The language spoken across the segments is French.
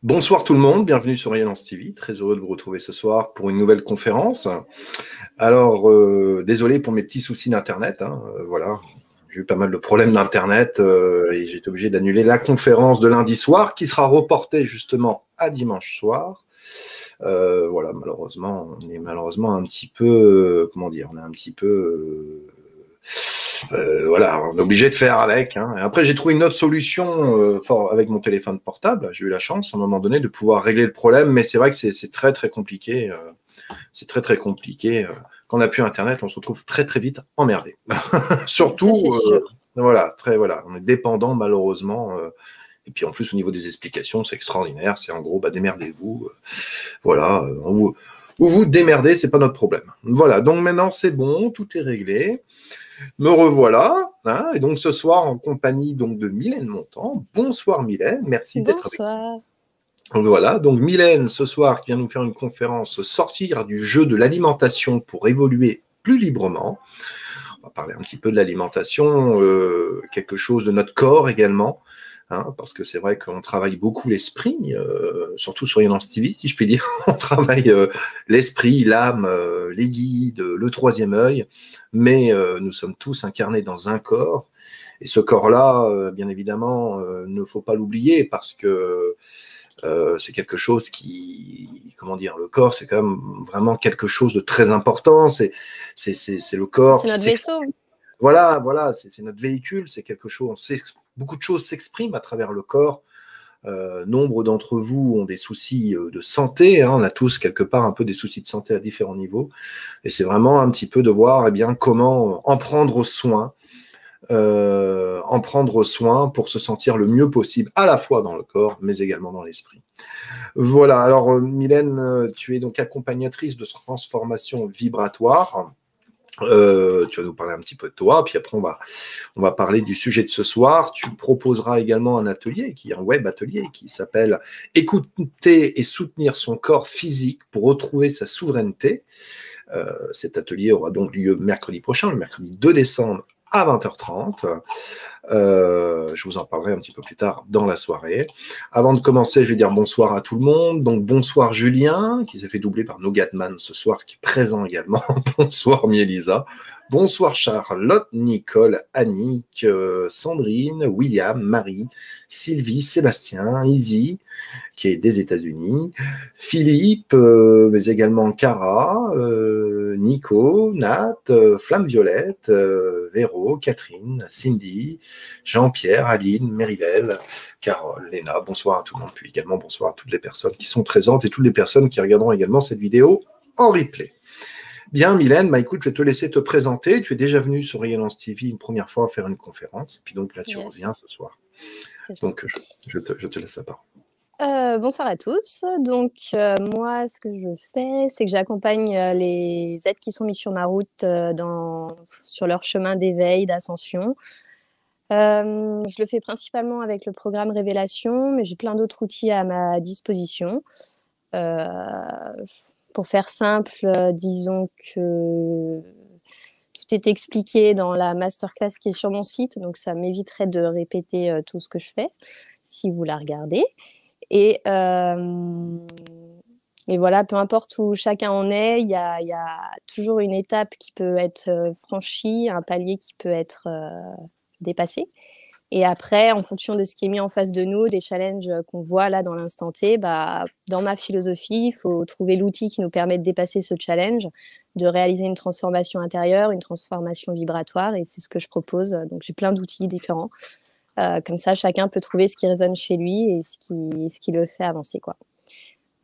Bonsoir tout le monde, bienvenue sur Rayonnance TV. Très heureux de vous retrouver ce soir pour une nouvelle conférence. Alors, désolé pour mes petits soucis d'internet. Voilà, j'ai eu pas mal de problèmes d'internet et j'ai été obligé d'annuler la conférence de lundi soir qui sera reportée justement à dimanche soir. Voilà, malheureusement, on est malheureusement un petit peu, comment dire, on est un petit peu voilà, on est obligé de faire avec. Et après, j'ai trouvé une autre solution avec mon téléphone portable. J'ai eu la chance, à un moment donné, de pouvoir régler le problème, mais c'est vrai que c'est très, très compliqué. C'est très, très compliqué. Quand on n'a plus Internet, on se retrouve très, très vite emmerdé. Ça, c'est Surtout, sûr. voilà, on est dépendant, malheureusement. Et puis, en plus, au niveau des explications, c'est extraordinaire. C'est en gros, démerdez-vous. Voilà, vous démerdez, c'est pas notre problème. Voilà, donc maintenant, c'est bon, tout est réglé. Me revoilà, et donc ce soir en compagnie donc de Mylène Montant. Bonsoir Mylène, merci d'être avec Bonsoir. nous. Voilà, donc Mylène ce soir qui vient nous faire une conférence sortir du jeu de l'alimentation pour évoluer plus librement. On va parler un petit peu de l'alimentation, quelque chose de notre corps également. Parce que c'est vrai qu'on travaille beaucoup l'esprit, surtout sur Rayonnance TV, si je puis dire. On travaille l'esprit, l'âme, les guides, le troisième œil, mais nous sommes tous incarnés dans un corps. Et ce corps-là, bien évidemment, ne faut pas l'oublier parce que c'est quelque chose qui, comment dire, le corps, c'est quand même vraiment quelque chose de très important. C'est le corps C'est qui notre vaisseau. Voilà, c'est notre véhicule, c'est quelque chose. Beaucoup de choses s'expriment à travers le corps. Nombre d'entre vous ont des soucis de santé. On a tous quelque part un peu des soucis de santé à différents niveaux. Et c'est vraiment un petit peu de voir comment en prendre soin. Pour se sentir le mieux possible, à la fois dans le corps, mais également dans l'esprit. Voilà, alors Mylène, tu es donc accompagnatrice de transformation vibratoire. Tu vas nous parler un petit peu de toi, puis après on va parler du sujet de ce soir. Tu proposeras également un atelier, un web atelier qui s'appelle « Écouter et soutenir son corps physique pour retrouver sa souveraineté ». Cet atelier aura donc lieu mercredi prochain, le mercredi 2 décembre à 20h30. Je vous en parlerai un petit peu plus tard dans la soirée. Avant de commencer, je vais dire bonsoir à tout le monde. Donc bonsoir Julien, qui s'est fait doubler par Nogatman ce soir, qui est présent également. Bonsoir Mielisa. Bonsoir Charlotte, Nicole, Annick, Sandrine, William, Marie, Sylvie, Sébastien, Izzy, qui est des États-Unis, Philippe, mais également Cara, Nico, Nat, Flamme Violette, Véro, Catherine, Cindy, Jean-Pierre, Aline, Méribel, Carole, Léna. Bonsoir à tout le monde, puis également bonsoir à toutes les personnes qui sont présentes et toutes les personnes qui regarderont également cette vidéo en replay. Bien, Mylène, écoute, je vais te laisser te présenter. Tu es déjà venue sur Rayonnance TV une première fois faire une conférence, et puis donc là, tu reviens ce soir. Donc, je te laisse la parole. Bonsoir à tous. Donc, moi, ce que je fais, c'est que j'accompagne les êtres qui sont mis sur ma route sur leur chemin d'éveil, d'ascension. Je le fais principalement avec le programme Révélation, mais j'ai plein d'autres outils à ma disposition. Pour faire simple, disons que tout est expliqué dans la masterclass qui est sur mon site, donc ça m'éviterait de répéter tout ce que je fais si vous la regardez. Et voilà, peu importe où chacun en est, il y a toujours une étape qui peut être franchie, un palier qui peut être dépassé. Et après, en fonction de ce qui est mis en face de nous, des challenges qu'on voit là dans l'instant T, dans ma philosophie, il faut trouver l'outil qui nous permet de dépasser ce challenge, de réaliser une transformation intérieure, une transformation vibratoire, et c'est ce que je propose. Donc j'ai plein d'outils différents. Comme ça, chacun peut trouver ce qui résonne chez lui et ce qui le fait avancer, quoi.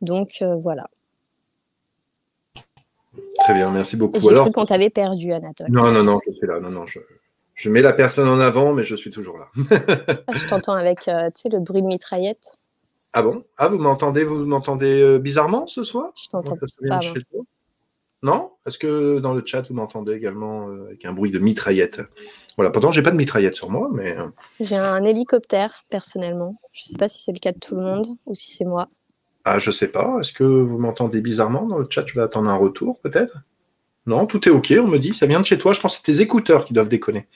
Donc, voilà. Très bien, merci beaucoup. J'ai cru qu'on t'avait perdu, Anatole. Non, je suis là. Non, je mets la personne en avant, mais je suis toujours là. Je t'entends avec, tu sais, le bruit de mitraillette. Ah bon? Ah, vous m'entendez bizarrement ce soir? Je t'entends pas, moi. Non? Est-ce que dans le chat, vous m'entendez également avec un bruit de mitraillette? Voilà, pourtant, j'ai pas de mitraillette sur moi, mais... J'ai un hélicoptère, personnellement. Je sais pas si c'est le cas de tout le monde ou si c'est moi. Ah, je sais pas. Est-ce que vous m'entendez bizarrement dans le chat? Je vais attendre un retour, peut-être? Non, tout est OK, on me dit. Ça vient de chez toi. Je pense que c'est tes écouteurs qui doivent déconner.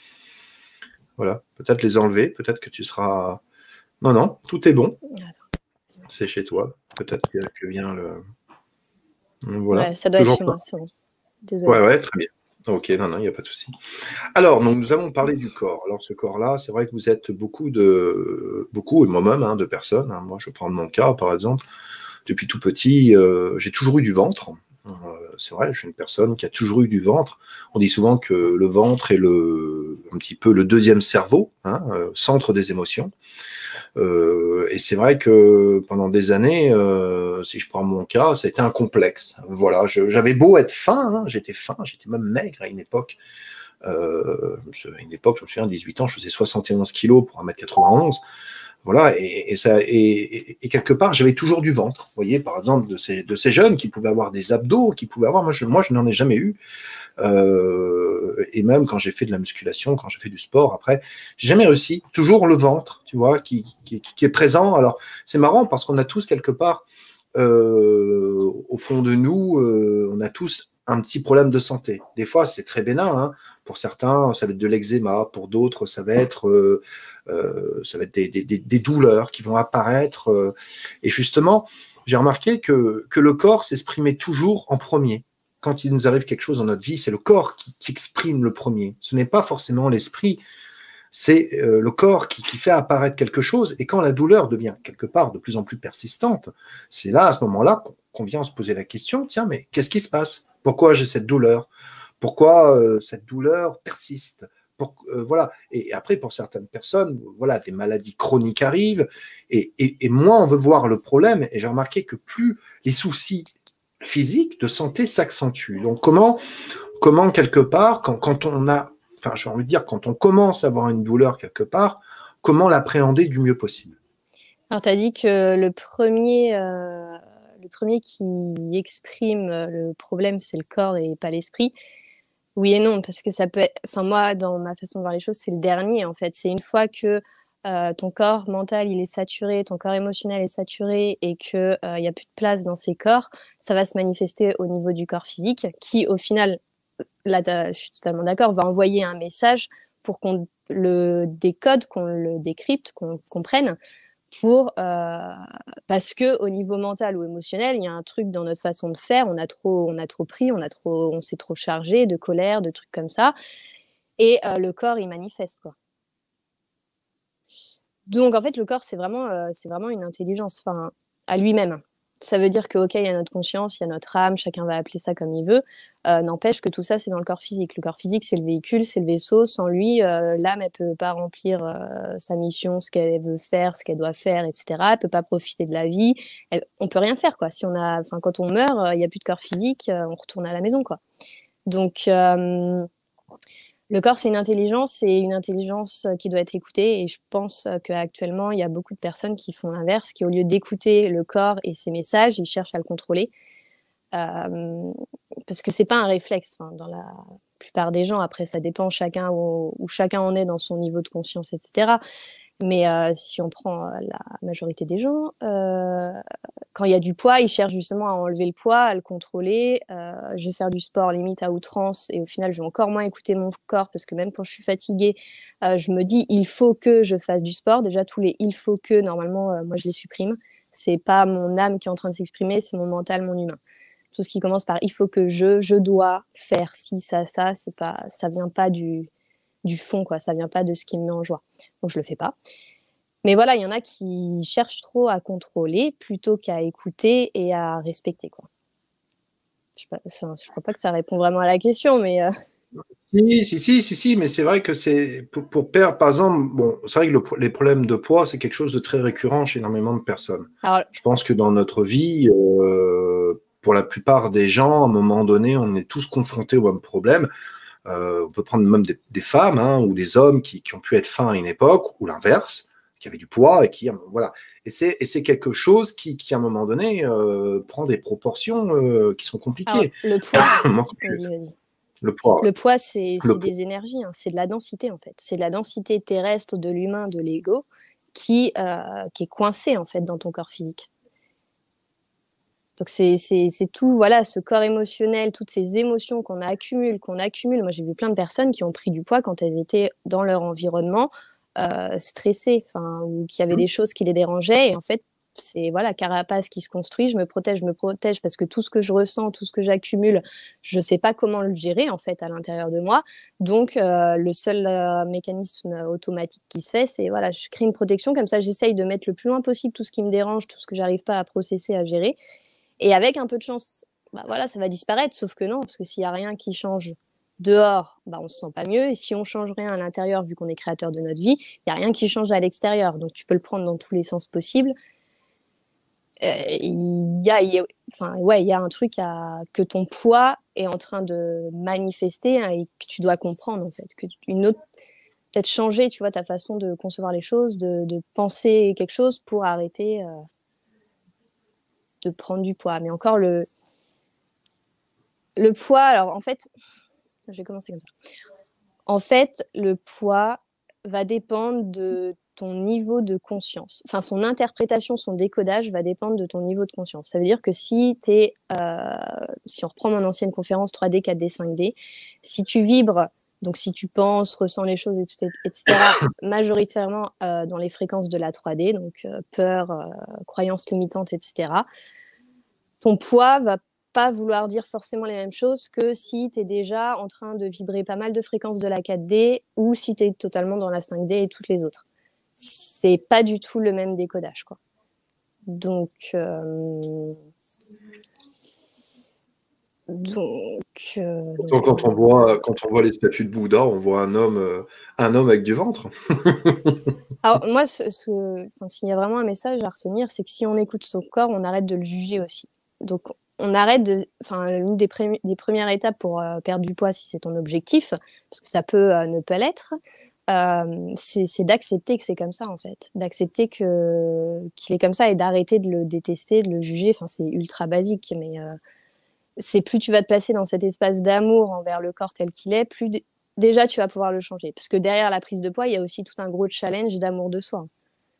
Voilà, peut-être les enlever. Peut-être que tu seras... Non, tout est bon. C'est chez toi. Peut-être que vient le. Voilà. Ouais, ça doit être Toujours chez pas. moi, c'est bon. Désolée. Ouais, très bien. Ok, non, il n'y a pas de souci. Alors, donc, nous avons parlé du corps. Alors, ce corps-là, c'est vrai que vous êtes beaucoup, et moi-même, hein, de personnes. Hein. Moi, je prends mon cas, par exemple. Depuis tout petit, j'ai toujours eu du ventre. C'est vrai, je suis une personne qui a toujours eu du ventre. On dit souvent que le ventre est un petit peu le deuxième cerveau, hein, centre des émotions. Et c'est vrai que pendant des années, si je prends mon cas, ça a été un complexe. Voilà, j'avais beau être fin, hein, j'étais même maigre à une époque. À une époque, je me souviens, 18 ans, je faisais 71 kilos pour 1m91. Voilà, et quelque part, j'avais toujours du ventre. Vous voyez, par exemple, de ces jeunes qui pouvaient avoir des abdos, qui pouvaient avoir. Moi, je n'en ai jamais eu. Et même quand j'ai fait de la musculation, quand j'ai fait du sport, après, j'ai jamais réussi. Toujours le ventre, tu vois, qui est présent. Alors, c'est marrant parce qu'on a tous quelque part, au fond de nous, on a tous un petit problème de santé. Des fois, c'est très bénin. Hein. Pour certains, ça va être de l'eczéma. Pour d'autres, ça va être des douleurs qui vont apparaître. Et justement, j'ai remarqué que le corps s'exprimait toujours en premier. Quand il nous arrive quelque chose dans notre vie, c'est le corps qui exprime le premier. Ce n'est pas forcément l'esprit, c'est le corps qui fait apparaître quelque chose. Et quand la douleur devient quelque part de plus en plus persistante, c'est là, à ce moment-là, qu'on vient se poser la question, tiens, mais qu'est-ce qui se passe? Pourquoi j'ai cette douleur? Pourquoi cette douleur persiste? Voilà. Et après, pour certaines personnes, voilà, des maladies chroniques arrivent, et moins on veut voir le problème. Et j'ai remarqué que plus les soucis physiques de santé s'accentuent. Donc, comment quelque part, quand on a, enfin, j'ai envie de dire, quand on commence à avoir une douleur quelque part, comment l'appréhender du mieux possible? Alors, tu as dit que le premier qui exprime le problème, c'est le corps et pas l'esprit. Oui et non, parce que ça peut être. Enfin, moi, dans ma façon de voir les choses, c'est le dernier, en fait. C'est une fois que ton corps mental, il est saturé, ton corps émotionnel est saturé et qu'il n'y a plus de place dans ces corps, ça va se manifester au niveau du corps physique, qui, au final, là, je suis totalement d'accord, va envoyer un message pour qu'on le décode, qu'on le décrypte, qu'on comprenne parce que au niveau mental ou émotionnel, il y a un truc dans notre façon de faire, on a trop pris, on s'est trop chargé de colère, de trucs comme ça, et le corps il manifeste quoi. Donc en fait le corps c'est vraiment une intelligence, enfin à lui-même. Ça veut dire que ok, il y a notre conscience, il y a notre âme, chacun va appeler ça comme il veut. N'empêche que tout ça c'est dans le corps physique. Le corps physique c'est le véhicule, c'est le vaisseau. Sans lui, l'âme elle peut pas remplir sa mission, ce qu'elle veut faire, ce qu'elle doit faire, etc. Elle peut pas profiter de la vie. On peut rien faire quoi. Si on a, enfin quand on meurt, il y a plus de corps physique, on retourne à la maison quoi. Donc le corps, c'est une intelligence qui doit être écoutée. Et je pense qu'actuellement, il y a beaucoup de personnes qui font l'inverse, qui au lieu d'écouter le corps et ses messages, ils cherchent à le contrôler. Parce que c'est pas un réflexe dans la plupart des gens. Après, ça dépend chacun où chacun en est dans son niveau de conscience, etc. Mais si on prend la majorité des gens, quand il y a du poids, ils cherchent justement à enlever le poids, à le contrôler. Je vais faire du sport limite à outrance et au final, je vais encore moins écouter mon corps parce que même quand je suis fatiguée, je me dis il faut que je fasse du sport. Déjà, tous les il faut que, normalement, moi, je les supprime. C'est pas mon âme qui est en train de s'exprimer, c'est mon mental, mon humain. Tout ce qui commence par il faut que je dois faire ci, ça, c'est pas, ça vient pas du fond, quoi. Ça vient pas de ce qui me met en joie. Donc, je le fais pas. Mais voilà, il y en a qui cherchent trop à contrôler plutôt qu'à écouter et à respecter, quoi. Je crois pas que ça répond vraiment à la question, mais Si, mais c'est vrai que c'est pour perdre, par exemple, bon, c'est vrai que les problèmes de poids, c'est quelque chose de très récurrent chez énormément de personnes. alors, Je pense que dans notre vie, pour la plupart des gens, à un moment donné, on est tous confrontés au même problème. On peut prendre même des femmes hein, ou des hommes qui ont pu être fins à une époque, ou l'inverse, qui avaient du poids et qui voilà. Et c'est quelque chose qui à un moment donné prend des proportions qui sont compliquées. le poids, Moi, vas-y. le poids. Le poids, c'est Le poids. des énergies, hein, c'est de la densité en fait. C'est de la densité terrestre de l'humain, de l'ego, qui est coincée en fait dans ton corps physique. Donc c'est tout, voilà, ce corps émotionnel, toutes ces émotions qu'on accumule. Moi, j'ai vu plein de personnes qui ont pris du poids quand elles étaient dans leur environnement stressées, ou qui avaient des choses qui les dérangeaient. Et en fait, c'est voilà, carapace qui se construit, je me protège parce que tout ce que je ressens, tout ce que j'accumule, je sais pas comment le gérer en fait à l'intérieur de moi. Donc le seul mécanisme automatique qui se fait, c'est voilà, je crée une protection, comme ça j'essaye de mettre le plus loin possible tout ce qui me dérange, tout ce que j'arrive pas à processer, à gérer. Et avec un peu de chance, bah voilà, ça va disparaître, sauf que non, parce que s'il y a rien qui change dehors, bah on se sent pas mieux. Et si on change rien à l'intérieur, vu qu'on est créateur de notre vie, il y a rien qui change à l'extérieur. Donc tu peux le prendre dans tous les sens possibles. Enfin, ouais, il y a un truc que ton poids est en train de manifester, hein, et que tu dois comprendre en fait, que une autre peut-être changer, tu vois, ta façon de concevoir les choses, de penser quelque chose pour arrêter de prendre du poids. Mais encore le poids, alors en fait, je vais commencer comme ça. En fait, le poids va dépendre de ton niveau de conscience. Enfin, son interprétation, son décodage va dépendre de ton niveau de conscience. Ça veut dire que si on reprend mon ancienne conférence 3D, 4D, 5D, si tu vibres, donc si tu penses, ressens les choses, etc., majoritairement dans les fréquences de la 3D, donc peur, croyances limitantes, etc., ton poids va pas vouloir dire forcément les mêmes choses que si tu es déjà en train de vibrer pas mal de fréquences de la 4D ou si tu es totalement dans la 5D et toutes les autres. C'est pas du tout le même décodage, quoi. Donc Quand on voit les statues de Bouddha, on voit un homme avec du ventre. Alors moi, s'il y a vraiment un message à retenir, c'est que si on écoute son corps, on arrête de le juger aussi. Donc on arrête l'une des premières étapes pour perdre du poids, si c'est ton objectif, parce que ça peut ne pas l'être, c'est d'accepter que c'est comme ça en fait, d'accepter qu'il est comme ça et d'arrêter de le détester, de le juger. Enfin, c'est ultra basique, mais c'est plus tu vas te placer dans cet espace d'amour envers le corps tel qu'il est, plus déjà tu vas pouvoir le changer. Parce que derrière la prise de poids, il y a aussi tout un gros challenge d'amour de soi.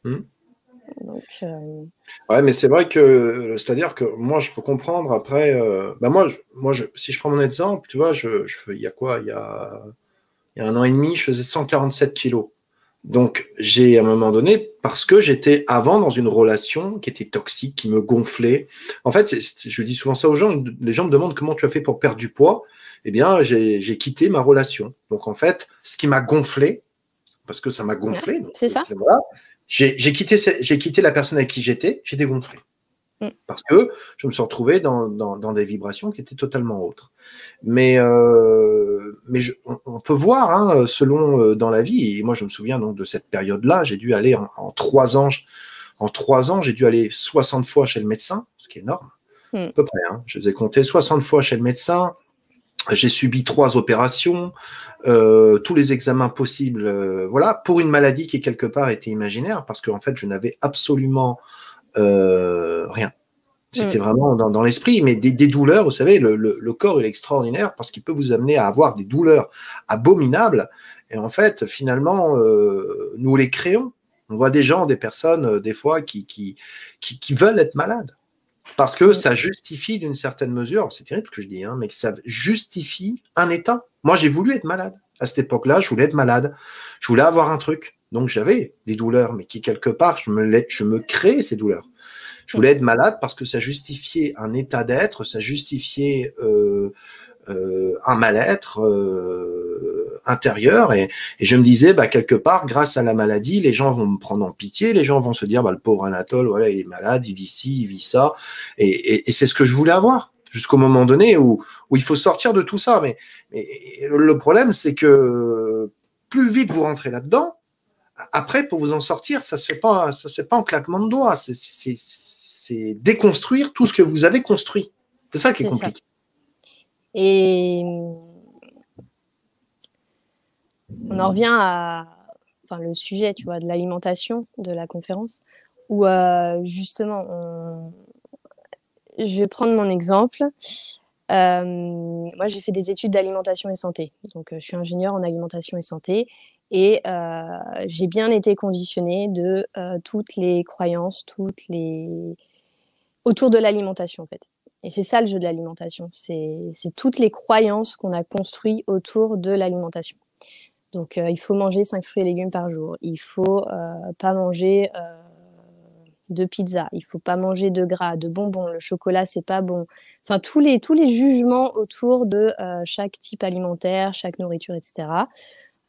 Donc, ouais, mais c'est vrai que, c'est-à-dire que moi, je peux comprendre après. Si je prends mon exemple, tu vois, il y a quoi? Il y a 1 an et demi, je faisais 147 kilos. Donc, j'ai à un moment donné, parce que j'étais avant dans une relation qui était toxique, qui me gonflait. En fait, je dis souvent ça aux gens. Les gens me demandent comment tu as fait pour perdre du poids. Eh bien, j'ai quitté ma relation. Donc, en fait, ce qui m'a gonflé, parce que ça m'a gonflé. Ouais, c'est ça. Voilà, j'ai quitté la personne avec qui j'étais dégonflé. Parce que je me suis retrouvé dans des vibrations qui étaient totalement autres. Mais on peut voir, hein, selon dans la vie, et moi je me souviens donc de cette période-là, j'ai dû aller en 3 ans, j'ai dû aller 60 fois chez le médecin, ce qui est énorme, à peu près, hein. Je les ai comptés 60 fois chez le médecin, j'ai subi 3 opérations, tous les examens possibles, voilà, pour une maladie qui quelque part était imaginaire, parce qu'en fait je n'avais absolument rien. C'était vraiment dans l'esprit, mais des douleurs, vous savez, le corps il est extraordinaire parce qu'il peut vous amener à avoir des douleurs abominables. Et en fait, finalement, nous les créons. On voit des gens, des personnes, des fois, qui veulent être malades. Parce que ça justifie d'une certaine mesure, c'est terrible ce que je dis, hein, mais que ça justifie un état. Moi, j'ai voulu être malade. À cette époque-là, je voulais être malade. Je voulais avoir un truc. Donc, j'avais des douleurs, mais qui, quelque part, je me crée ces douleurs. Je voulais être malade parce que ça justifiait un état d'être, ça justifiait un mal-être intérieur. Et je me disais, quelque part, grâce à la maladie, les gens vont me prendre en pitié, les gens vont se dire, le pauvre Anatole, voilà, il est malade, il vit ci, il vit ça. Et c'est ce que je voulais avoir, jusqu'au moment donné où il faut sortir de tout ça. Mais le problème, c'est que plus vite vous rentrez là-dedans, après, pour vous en sortir, ça se fait pas en claquement de doigts. C'est déconstruire tout ce que vous avez construit. C'est ça qui est compliqué. Ça. Et on en revient le sujet, tu vois, de l'alimentation de la conférence, où justement, je vais prendre mon exemple. Moi, j'ai fait des études d'alimentation et santé. Donc, je suis ingénieure en alimentation et santé. Et j'ai bien été conditionnée de toutes les croyances, autour de l'alimentation, en fait. Et c'est ça le jeu de l'alimentation. C'est toutes les croyances qu'on a construites autour de l'alimentation. Donc, il faut manger 5 fruits et légumes par jour. Il faut pas manger de pizza, il faut pas manger de gras, de bonbons, le chocolat c'est pas bon. Enfin tous les jugements autour de chaque type alimentaire, chaque nourriture, etc.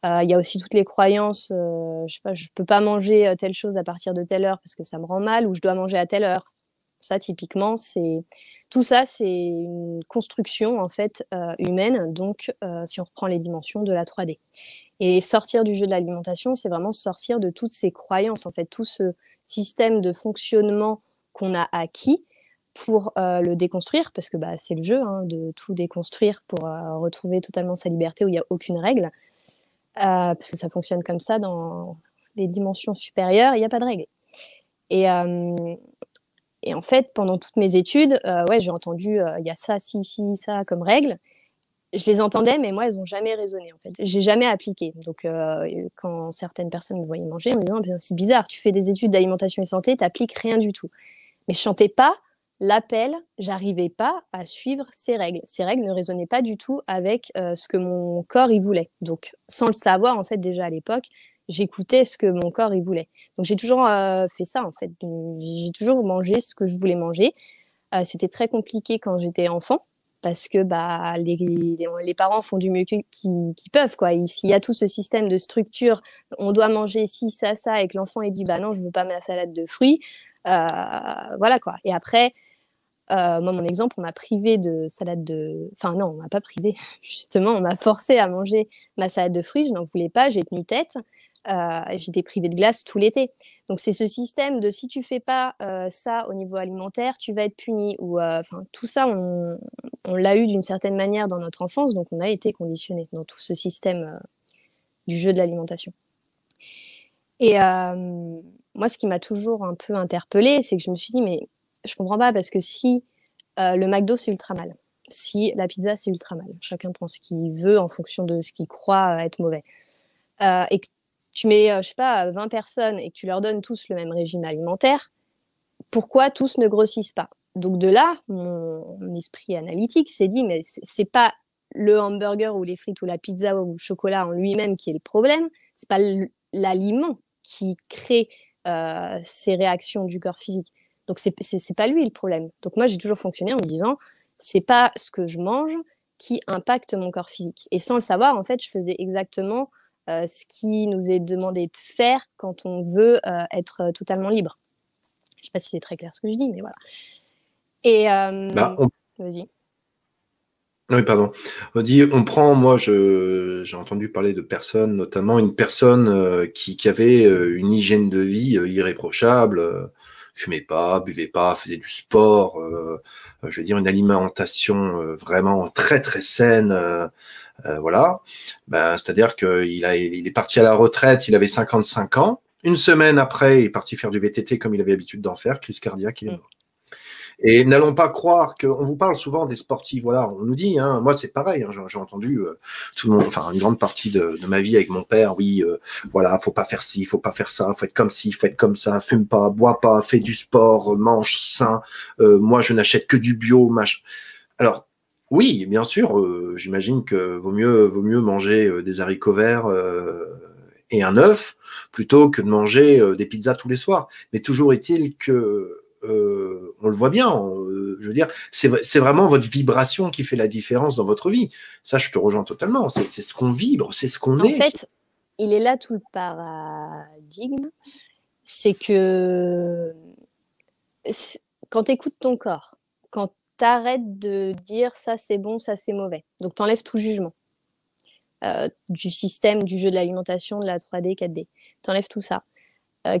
Il y a aussi toutes les croyances, je sais pas, je peux pas manger telle chose à partir de telle heure parce que ça me rend mal, ou je dois manger à telle heure. Ça, typiquement, tout ça, c'est une construction en fait humaine. Donc, si on reprend les dimensions de la 3D. Et sortir du jeu de l'alimentation, c'est vraiment sortir de toutes ces croyances, en fait, tout ce système de fonctionnement qu'on a acquis pour le déconstruire, parce que c'est le jeu hein, de tout déconstruire pour retrouver totalement sa liberté où il n'y a aucune règle. Parce que ça fonctionne comme ça dans les dimensions supérieures, il n'y a pas de règle. Et en fait, pendant toutes mes études, j'ai entendu il y a ça, ci, ça comme règle. Je les entendais, mais moi, elles n'ont jamais résonné. En fait, j'ai jamais appliqué. Donc, quand certaines personnes me voyaient manger, en me disant c'est bizarre, tu fais des études d'alimentation et santé, tu n'appliques rien du tout. Mais je chantais pas l'appel, j'arrivais pas à suivre ces règles. Ces règles ne résonnaient pas du tout avec ce que mon corps y voulait. Donc, sans le savoir, en fait, déjà à l'époque, j'écoutais ce que mon corps y voulait. Donc, j'ai toujours fait ça, en fait. J'ai toujours mangé ce que je voulais manger. C'était très compliqué quand j'étais enfant parce que les parents font du mieux qu'ils peuvent, quoi. S'il y a tout ce système de structure, on doit manger ci, ça, et que l'enfant il dit non, je veux pas ma salade de fruits. Voilà quoi. Et après, moi, mon exemple, on m'a privé de salade de... Enfin non, on m'a pas privé. Justement, on m'a forcé à manger ma salade de fruits. Je n'en voulais pas, j'ai tenu tête. J'étais privée de glace tout l'été. Donc c'est ce système de si tu fais pas ça au niveau alimentaire, tu vas être puni. Ou tout ça, on l'a eu d'une certaine manière dans notre enfance, donc on a été conditionné dans tout ce système du jeu de l'alimentation. Et moi, ce qui m'a toujours un peu interpellée, c'est que je me suis dit, mais je comprends pas, parce que si le McDo, c'est ultra mal, si la pizza, c'est ultra mal, chacun prend ce qu'il veut en fonction de ce qu'il croit être mauvais, et que tu mets, je sais pas, 20 personnes et que tu leur donnes tous le même régime alimentaire, pourquoi tous ne grossissent pas? Donc de là, mon esprit analytique s'est dit, mais c'est pas le hamburger ou les frites ou la pizza ou le chocolat en lui-même qui est le problème, c'est pas l'aliment qui crée ces réactions du corps physique. Donc c'est pas lui le problème. Donc moi j'ai toujours fonctionné en me disant, c'est pas ce que je mange qui impacte mon corps physique. Et sans le savoir, en fait, je faisais exactement ce qui nous est demandé de faire quand on veut être totalement libre. Je sais pas si c'est très clair ce que je dis, mais voilà. Et vas-y. Oui, pardon. On dit, moi, j'ai entendu parler de personnes, notamment une personne qui avait une hygiène de vie irréprochable, fumait pas, buvait pas, faisait du sport, je veux dire une alimentation vraiment très très saine, voilà. C'est-à-dire qu'il est parti à la retraite, il avait 55 ans. Une semaine après, il est parti faire du VTT comme il avait l'habitude d'en faire, crise cardiaque, il est mort. Et n'allons pas croire qu'on vous parle souvent des sportifs. Voilà, on nous dit, hein, moi c'est pareil, hein, j'ai entendu tout le monde, enfin une grande partie de ma vie avec mon père, oui, voilà, faut pas faire ci, faut pas faire ça, faut être comme ci, faut être comme ça, fume pas, bois pas, fais du sport, mange sain. Moi je n'achète que du bio, machin. Alors oui, bien sûr, j'imagine que vaut mieux manger des haricots verts et un œuf plutôt que de manger des pizzas tous les soirs. Mais toujours est-il que on le voit bien, je veux dire, c'est vraiment votre vibration qui fait la différence dans votre vie. Ça, je te rejoins totalement. C'est ce qu'on vibre, c'est ce qu'on est. En fait, il est là tout le paradigme. C'est que quand tu écoutes ton corps, quand tu arrêtes de dire ça c'est bon, ça c'est mauvais, donc tu enlèves tout jugement du système, du jeu de l'alimentation, de la 3D, 4D. Tu enlèves tout ça.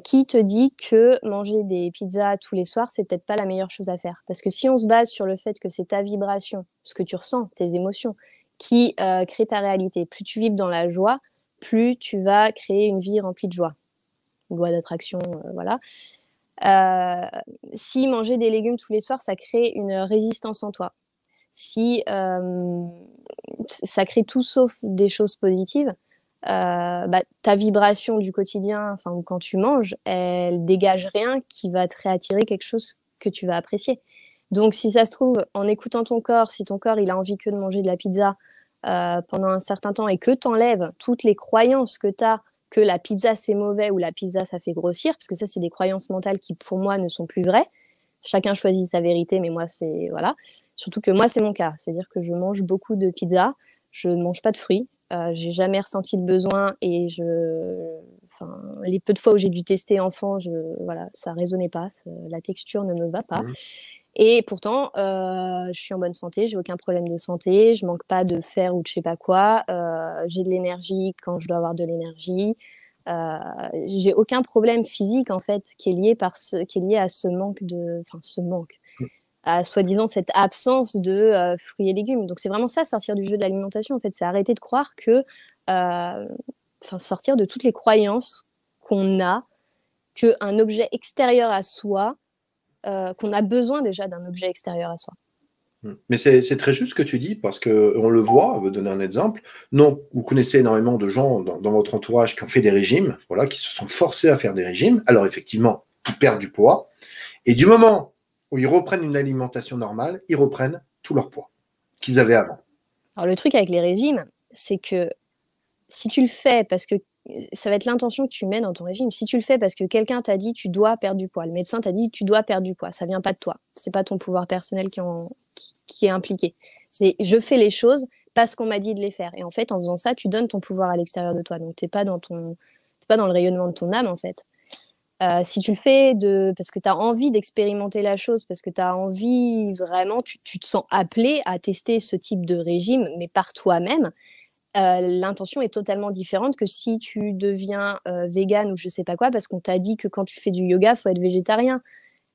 Qui te dit que manger des pizzas tous les soirs, c'est peut-être pas la meilleure chose à faire? Parce que si on se base sur le fait que c'est ta vibration, ce que tu ressens, tes émotions, qui crée ta réalité, plus tu vibres dans la joie, plus tu vas créer une vie remplie de joie. Loi d'attraction, voilà. Si manger des légumes tous les soirs, ça crée une résistance en toi. Si ça crée tout sauf des choses positives, ta vibration du quotidien, enfin quand tu manges, elle dégage rien qui va te réattirer quelque chose que tu vas apprécier. Donc si ça se trouve, en écoutant ton corps, si ton corps il a envie que de manger de la pizza pendant un certain temps et que tu enlèves toutes les croyances que tu as, que la pizza c'est mauvais ou la pizza ça fait grossir, parce que ça c'est des croyances mentales qui pour moi ne sont plus vraies. Chacun choisit sa vérité, mais moi c'est voilà. Surtout que moi c'est mon cas, c'est-à-dire que je mange beaucoup de pizza, je ne mange pas de fruits, j'ai jamais ressenti le besoin et enfin, les peu de fois où j'ai dû tester enfant, voilà, ça résonnait pas, la texture ne me va pas. Et pourtant, je suis en bonne santé, j'ai aucun problème de santé, je manque pas de fer ou de je sais pas quoi, j'ai de l'énergie quand je dois avoir de l'énergie. J'ai aucun problème physique en fait qui est lié à ce manque à soi-disant cette absence de fruits et légumes. Donc c'est vraiment ça, sortir du jeu de l'alimentation en fait, c'est arrêter de croire que sortir de toutes les croyances qu'on a qu'un objet extérieur à soi, qu'on a besoin déjà d'un objet extérieur à soi. Mais c'est très juste ce que tu dis, parce qu'on le voit, je vais donner un exemple. Non, vous connaissez énormément de gens dans votre entourage qui ont fait des régimes, voilà, qui se sont forcés à faire des régimes. Alors effectivement, ils perdent du poids. Et du moment où ils reprennent une alimentation normale, ils reprennent tout leur poids qu'ils avaient avant. Alors le truc avec les régimes, c'est que si tu le fais parce que ça va être l'intention que tu mets dans ton régime. Si tu le fais parce que quelqu'un t'a dit tu dois perdre du poids, le médecin t'a dit tu dois perdre du poids, ça vient pas de toi. C'est pas ton pouvoir personnel qui est impliqué. C'est je fais les choses parce qu'on m'a dit de les faire. Et en fait, en faisant ça, tu donnes ton pouvoir à l'extérieur de toi. Donc t'es pas dans le rayonnement de ton âme en fait. Si tu le fais parce que tu as envie d'expérimenter la chose, parce que tu as envie vraiment, tu te sens appelé à tester ce type de régime, mais par toi-même, l'intention est totalement différente que si tu deviens végane ou je sais pas quoi, parce qu'on t'a dit que quand tu fais du yoga, il faut être végétarien.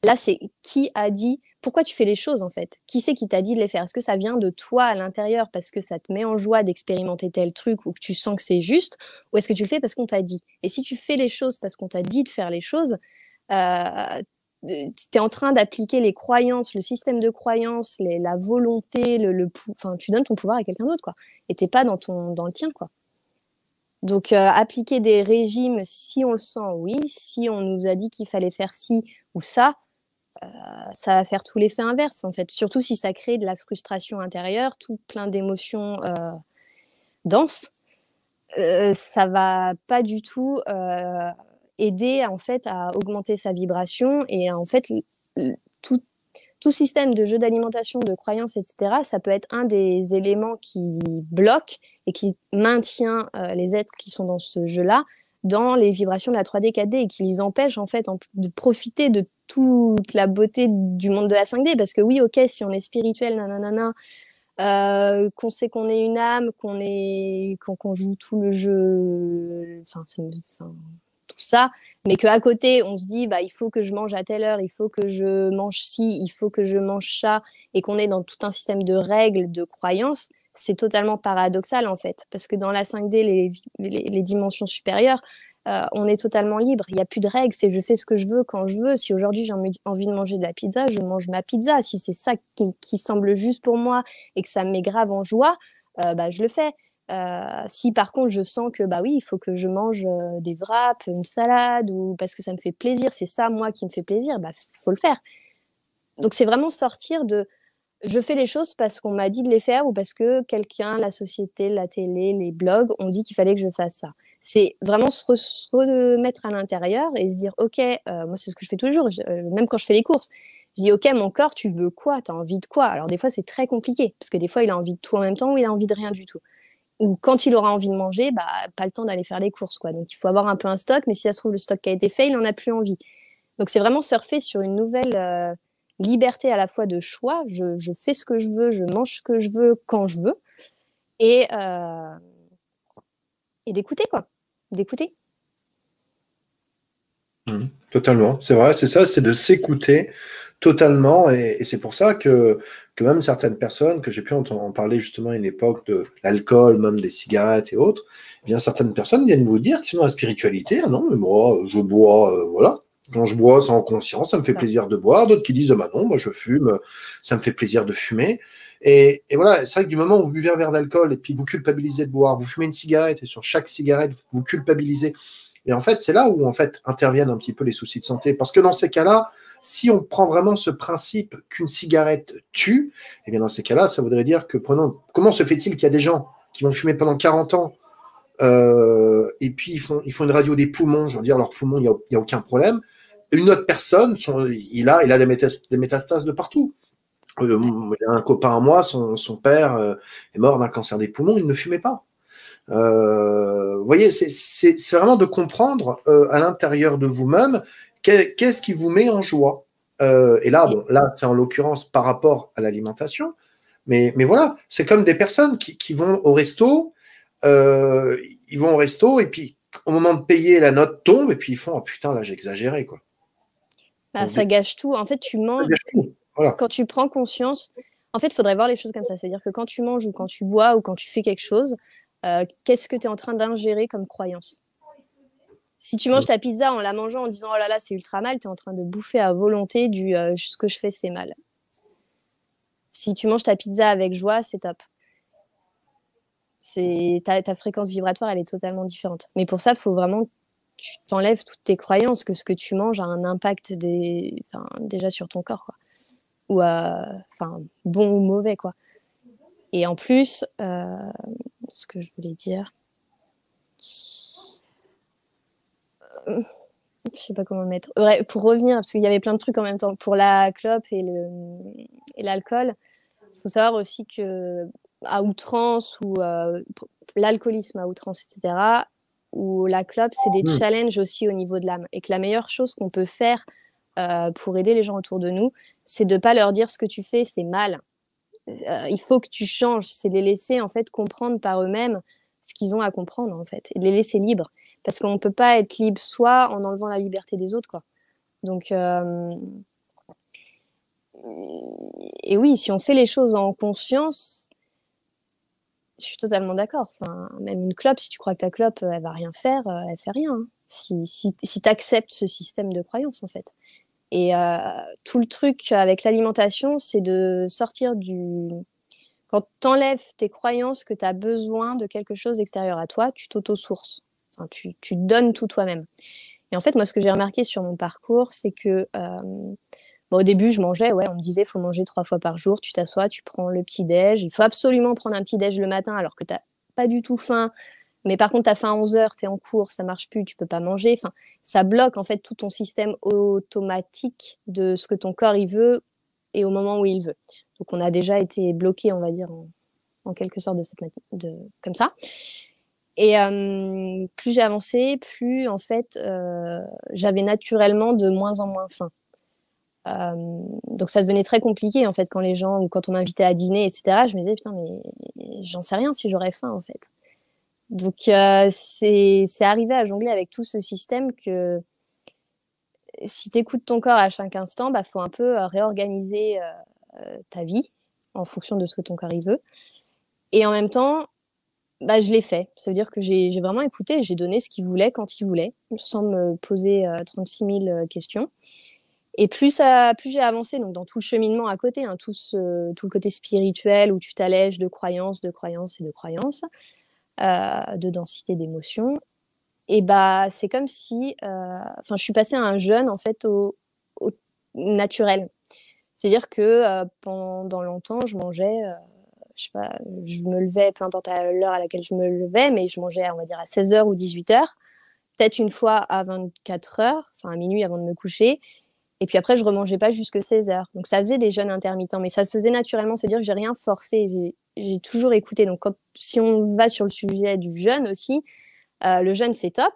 Là, c'est qui a dit, pourquoi tu fais les choses en fait? Qui c'est qui t'a dit de les faire? Est-ce que ça vient de toi à l'intérieur parce que ça te met en joie d'expérimenter tel truc ou que tu sens que c'est juste? Ou est-ce que tu le fais parce qu'on t'a dit? Et si tu fais les choses parce qu'on t'a dit de faire les choses, tu es en train d'appliquer les croyances, le système de croyances, la volonté, tu donnes ton pouvoir à quelqu'un d'autre, quoi. Et t'es pas dans le tien, quoi. Donc, appliquer des régimes, si on le sent, oui. Si on nous a dit qu'il fallait faire ci ou ça va faire tout l'effet inverse, en fait. Surtout si ça crée de la frustration intérieure, tout plein d'émotions denses. Ça va pas du tout aider en fait à augmenter sa vibration et en fait tout système de jeu d'alimentation, de croyances, etc., ça peut être un des éléments qui bloque et qui maintient les êtres qui sont dans ce jeu-là dans les vibrations de la 3D, 4D et qui les empêche en fait de profiter de toute la beauté du monde de la 5D. Parce que oui, ok, si on est spirituel, nanana, qu'on sait qu'on est une âme, qu'on joue tout le jeu, tout ça, mais qu'à côté, on se dit, bah, il faut que je mange à telle heure, il faut que je mange ci, il faut que je mange ça, et qu'on est dans tout un système de règles, de croyances, c'est totalement paradoxal, en fait. Parce que dans la 5D, les dimensions supérieures, on est totalement libre. Il n'y a plus de règles, c'est je fais ce que je veux quand je veux. Si aujourd'hui j'ai envie de manger de la pizza, je mange ma pizza. Si c'est ça qui semble juste pour moi et que ça me met grave en joie, bah, je le fais. Si par contre je sens que bah oui, il faut que je mange des wraps, une salade, ou parce que ça me fait plaisir, c'est ça moi qui me fait plaisir, bah faut le faire. Donc c'est vraiment sortir de je fais les choses parce qu'on m'a dit de les faire ou parce que quelqu'un, la société, la télé, les blogs ont dit qu'il fallait que je fasse ça. C'est vraiment se remettre à l'intérieur et se dire ok, moi c'est ce que je fais tous les jours, même quand je fais les courses. Je dis, ok, mon corps, tu veux quoi? Tu as envie de quoi? Alors, des fois, c'est très compliqué, parce que des fois, il a envie de tout en même temps ou il a envie de rien du tout. Ou quand il aura envie de manger, bah, pas le temps d'aller faire les courses, quoi. Donc, il faut avoir un peu un stock, mais si ça se trouve, le stock qui a été fait, il n'en a plus envie. Donc, c'est vraiment surfer sur une nouvelle liberté à la fois de choix. Je fais ce que je veux, je mange ce que je veux quand je veux. Et d'écouter, quoi. D'écouter. Totalement, c'est vrai, c'est ça, c'est de s'écouter totalement, et c'est pour ça que même certaines personnes, que j'ai pu en parler justement à une époque de l'alcool, même des cigarettes et autres, eh bien certaines personnes viennent vous dire qu'ils sont dans la spiritualité, ah non, mais moi je bois, voilà, quand je bois c'est en conscience, ça me fait plaisir de boire, d'autres qui disent, ah bah non, moi je fume, ça me fait plaisir de fumer, et voilà, c'est vrai que du moment où vous buvez un verre d'alcool et puis vous culpabilisez de boire, vous fumez une cigarette et sur chaque cigarette vous culpabilisez. Et en fait, c'est là où en fait interviennent un petit peu les soucis de santé. Parce que dans ces cas-là, si on prend vraiment ce principe qu'une cigarette tue, eh bien dans ces cas-là, ça voudrait dire que comment se fait-il qu'il y a des gens qui vont fumer pendant 40 ans Et puis ils font une radio des poumons, je veux dire, leurs poumons, il y a aucun problème. Une autre personne, il a des métastases de partout. Il y a un copain à moi, son père est mort d'un cancer des poumons, il ne fumait pas. Vous voyez, c'est vraiment de comprendre à l'intérieur de vous-même qu'est-ce qui vous met en joie. Et là, bon, là, c'est en l'occurrence par rapport à l'alimentation, mais voilà, c'est comme des personnes qui vont au resto, ils vont au resto et puis au moment de payer, la note tombe et puis ils font oh putain là j'ai exagéré quoi. Bah, ça gâche tout. En fait, tu manges. Voilà. Quand tu prends conscience, en fait, il faudrait voir les choses comme ça. C'est-à-dire que quand tu manges ou quand tu bois ou quand tu fais quelque chose, qu'est-ce que tu es en train d'ingérer comme croyance? Si tu manges ta pizza en la mangeant en disant oh là là, c'est ultra mal, tu es en train de bouffer à volonté du ce que je fais, c'est mal. Si tu manges ta pizza avec joie, c'est top. Ta fréquence vibratoire, elle est totalement différente. Mais pour ça, il faut vraiment que tu t'enlèves toutes tes croyances, que ce que tu manges a un impact déjà sur ton corps, quoi. Ou bon ou mauvais, quoi. Et en plus, ce que je voulais dire, je sais pas comment le mettre. Ouais, pour revenir, parce qu'il y avait plein de trucs en même temps, pour la clope et l'alcool, il faut savoir aussi que à outrance ou l'alcoolisme à outrance, etc., ou la clope, c'est des challenges aussi au niveau de l'âme. Et que la meilleure chose qu'on peut faire pour aider les gens autour de nous, c'est de ne pas leur dire ce que tu fais, c'est mal. Il faut que tu changes. C'est de les laisser en fait comprendre par eux-mêmes ce qu'ils ont à comprendre en fait, et de les laisser libres. Parce qu'on ne peut pas être libre soi en enlevant la liberté des autres, quoi. Donc, et oui, si on fait les choses en conscience, je suis totalement d'accord. Enfin, même une clope, si tu crois que ta clope, elle va rien faire, elle fait rien. Hein. Si tu acceptes ce système de croyance, en fait. Et tout le truc avec l'alimentation, c'est de sortir du... Quand tu enlèves tes croyances que tu as besoin de quelque chose d'extérieur à toi, tu t'auto-sources. Enfin, tu donnes tout toi-même. Et en fait, moi, ce que j'ai remarqué sur mon parcours, c'est que au début, je mangeais, on me disait, il faut manger 3 fois par jour, tu t'assois, tu prends le petit-déj. Il faut absolument prendre un petit-déj le matin alors que tu n'as pas du tout faim. Mais par contre, tu as faim à 11h, tu es en cours, ça marche plus, tu peux pas manger. Enfin, ça bloque en fait tout ton système automatique de ce que ton corps il veut et au moment où il veut. Donc, on a déjà été bloqué, on va dire, en quelque sorte comme ça. Et plus j'ai avancé, plus en fait, j'avais naturellement de moins en moins faim. Donc ça devenait très compliqué en fait quand les gens ou quand on m'invitait à dîner, etc. Je me disais putain mais j'en sais rien si j'aurais faim en fait. Donc c'est arrivé à jongler avec tout ce système que si tu écoutes ton corps à chaque instant, bah faut un peu réorganiser ta vie en fonction de ce que ton corps il veut. Et en même temps, bah je l'ai fait. Ça veut dire que j'ai vraiment écouté, j'ai donné ce qu'il voulait quand il voulait, sans me poser 36 000 questions. Et plus j'ai avancé donc dans tout le cheminement à côté, hein, tout le côté spirituel où tu t'allèges de croyances, de densité d'émotions, et bah c'est comme si, je suis passée à un jeûne en fait au naturel. C'est-à-dire que pendant longtemps, je mangeais, je sais pas, je me levais, peu importe à l'heure à laquelle je me levais, mais je mangeais, on va dire, à 16h ou 18h, peut-être une fois à 24h, enfin à minuit avant de me coucher. Et puis après, je remangeais pas jusque 16h. Donc ça faisait des jeûnes intermittents, mais ça se faisait naturellement, c'est-à-dire que j'ai rien forcé, j'ai toujours écouté. Donc si on va sur le sujet du jeûne aussi, le jeûne c'est top,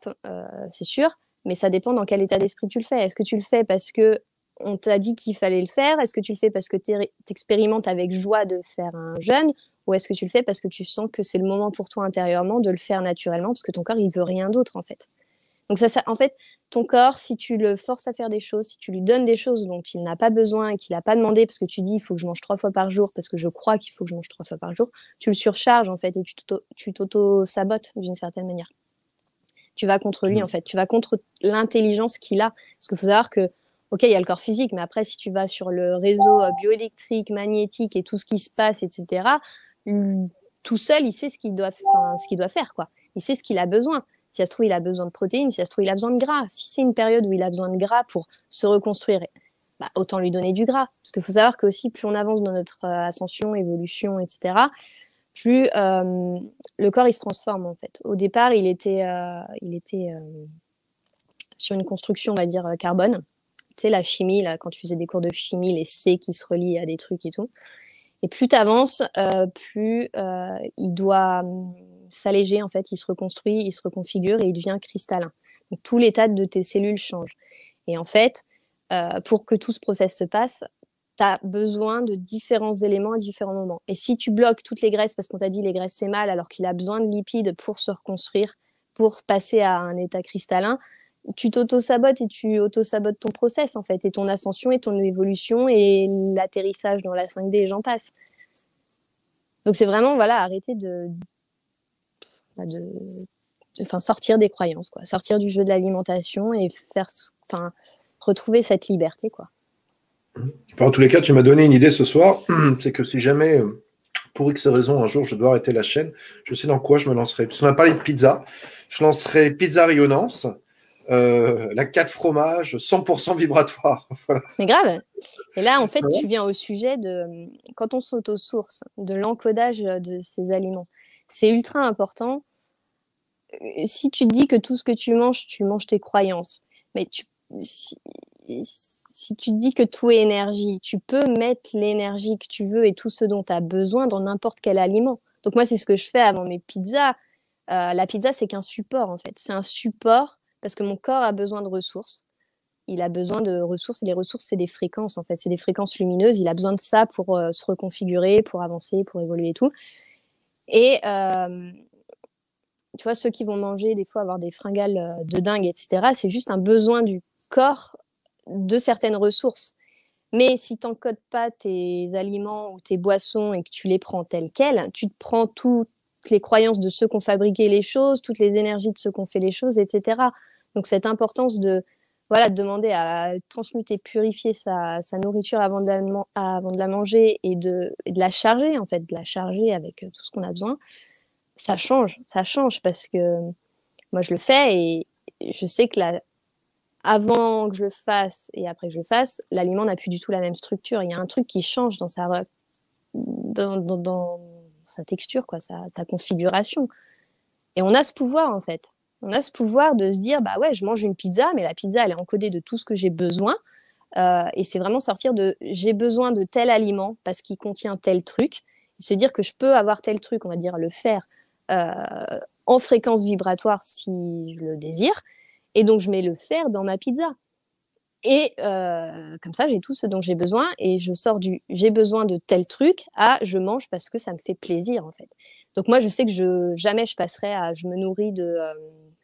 c'est sûr, mais ça dépend dans quel état d'esprit tu le fais. Est-ce que tu le fais parce que on t'a dit qu'il fallait le faire? Est-ce que tu le fais parce que tu expérimentes avec joie de faire un jeûne? Ou est-ce que tu le fais parce que tu sens que c'est le moment pour toi intérieurement de le faire naturellement, parce que ton corps il veut rien d'autre en fait. Donc en fait, ton corps, si tu le forces à faire des choses, si tu lui donnes des choses dont il n'a pas besoin et qu'il n'a pas demandé, parce que tu dis il faut que je mange 3 fois par jour, parce que je crois qu'il faut que je mange 3 fois par jour, tu le surcharges en fait et tu t'auto-sabotes d'une certaine manière. Tu vas contre lui en fait, tu vas contre l'intelligence qu'il a. Parce qu'il faut savoir que, ok, il y a le corps physique, mais après, si tu vas sur le réseau bioélectrique, magnétique et tout ce qui se passe, etc., tout seul, il sait ce qu'il doit faire, quoi. Il sait ce qu'il a besoin. Si ça se trouve, il a besoin de protéines, si ça se trouve, il a besoin de gras. Si c'est une période où il a besoin de gras pour se reconstruire, bah, autant lui donner du gras. Parce qu'il faut savoir que aussi, plus on avance dans notre ascension, évolution, etc., plus le corps il se transforme en fait. Au départ, il était sur une construction, on va dire, carbone. Tu sais, la chimie, là, quand tu faisais des cours de chimie, les C qui se relient à des trucs et tout. Et plus tu avances, plus il doit s'alléger, en fait, il se reconstruit, il se reconfigure et il devient cristallin. Donc tout l'état de tes cellules change. Et en fait, pour que tout ce process se passe, tu as besoin de différents éléments à différents moments. Et si tu bloques toutes les graisses, parce qu'on t'a dit les graisses c'est mal, alors qu'il a besoin de lipides pour se reconstruire, pour passer à un état cristallin, tu t'auto-sabotes et tu auto-sabotes ton process en fait, et ton ascension et ton évolution et l'atterrissage dans la 5D et j'en passe. Donc c'est vraiment, voilà, arrêter enfin, sortir des croyances, quoi. Sortir du jeu de l'alimentation et retrouver cette liberté, quoi. En tous les cas, tu m'as donné une idée ce soir, c'est que si jamais, pour X raison, un jour, je dois arrêter la chaîne, je sais dans quoi je me lancerai. Parce qu'on a parlé de pizza, je lancerai Pizza Rayonnance, la 4 fromages, 100% vibratoire. Voilà. Mais grave. Et là, en fait, tu viens au sujet de, quand on s'auto-source, de l'encodage de ces aliments. C'est ultra important. Si tu te dis que tout ce que tu manges tes croyances. Mais si tu te dis que tout est énergie, tu peux mettre l'énergie que tu veux et tout ce dont tu as besoin dans n'importe quel aliment. Donc moi, c'est ce que je fais avant mes pizzas. La pizza, c'est qu'un support, en fait. C'est un support parce que mon corps a besoin de ressources. Il a besoin de ressources, et les ressources, c'est des fréquences, en fait. C'est des fréquences lumineuses. Il a besoin de ça pour se reconfigurer, pour avancer, pour évoluer et tout. Et tu vois, ceux qui vont manger, des fois, avoir des fringales de dingue, etc., c'est juste un besoin du corps de certaines ressources. Mais si tu n'encodes pas tes aliments ou tes boissons et que tu les prends telles quelles, tu te prends toutes les croyances de ceux qui ont fabriqué les choses, toutes les énergies de ceux qui ont fait les choses, etc. Donc cette importance de demander à transmuter, purifier sa nourriture avant de la manger et de la charger, en fait, de la charger avec tout ce qu'on a besoin, ça change parce que moi je le fais et je sais que avant que je le fasse et après que je le fasse, l'aliment n'a plus du tout la même structure. Il y a un truc qui change dans sa texture, quoi, sa configuration. Et on a ce pouvoir, en fait. On a ce pouvoir de se dire, bah ouais, je mange une pizza, mais la pizza, elle est encodée de tout ce que j'ai besoin. Et c'est vraiment sortir de j'ai besoin de tel aliment parce qu'il contient tel truc. Et se dire que je peux avoir tel truc, on va dire le faire en fréquence vibratoire si je le désire. Et donc, je mets le fer dans ma pizza. Et comme ça, j'ai tout ce dont j'ai besoin. Et je sors du j'ai besoin de tel truc à je mange parce que ça me fait plaisir, en fait. Donc, moi, je sais que jamais je passerai à je me nourris de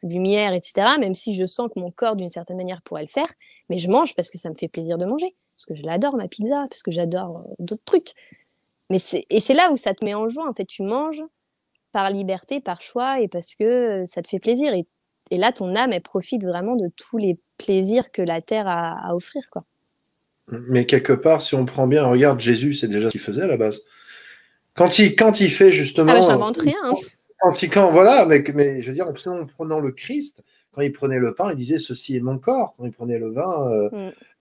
lumière, etc. Même si je sens que mon corps, d'une certaine manière, pourrait le faire. Mais je mange parce que ça me fait plaisir de manger. Parce que je l'adore, ma pizza. Parce que j'adore d'autres trucs. Et c'est là où ça te met en joie. En fait, tu manges par liberté, par choix et parce que ça te fait plaisir. Et là, ton âme, elle profite vraiment de tous les plaisirs que la terre a à offrir, quoi. Mais quelque part, si on prend bien, regarde, Jésus, c'est déjà ce qu'il faisait à la base. Quand il fait justement. Ah bah, j'invente rien. Hein. Voilà, mais je veux dire, en prenant le Christ, quand il prenait le pain, il disait ceci est mon corps. Quand il prenait le vin,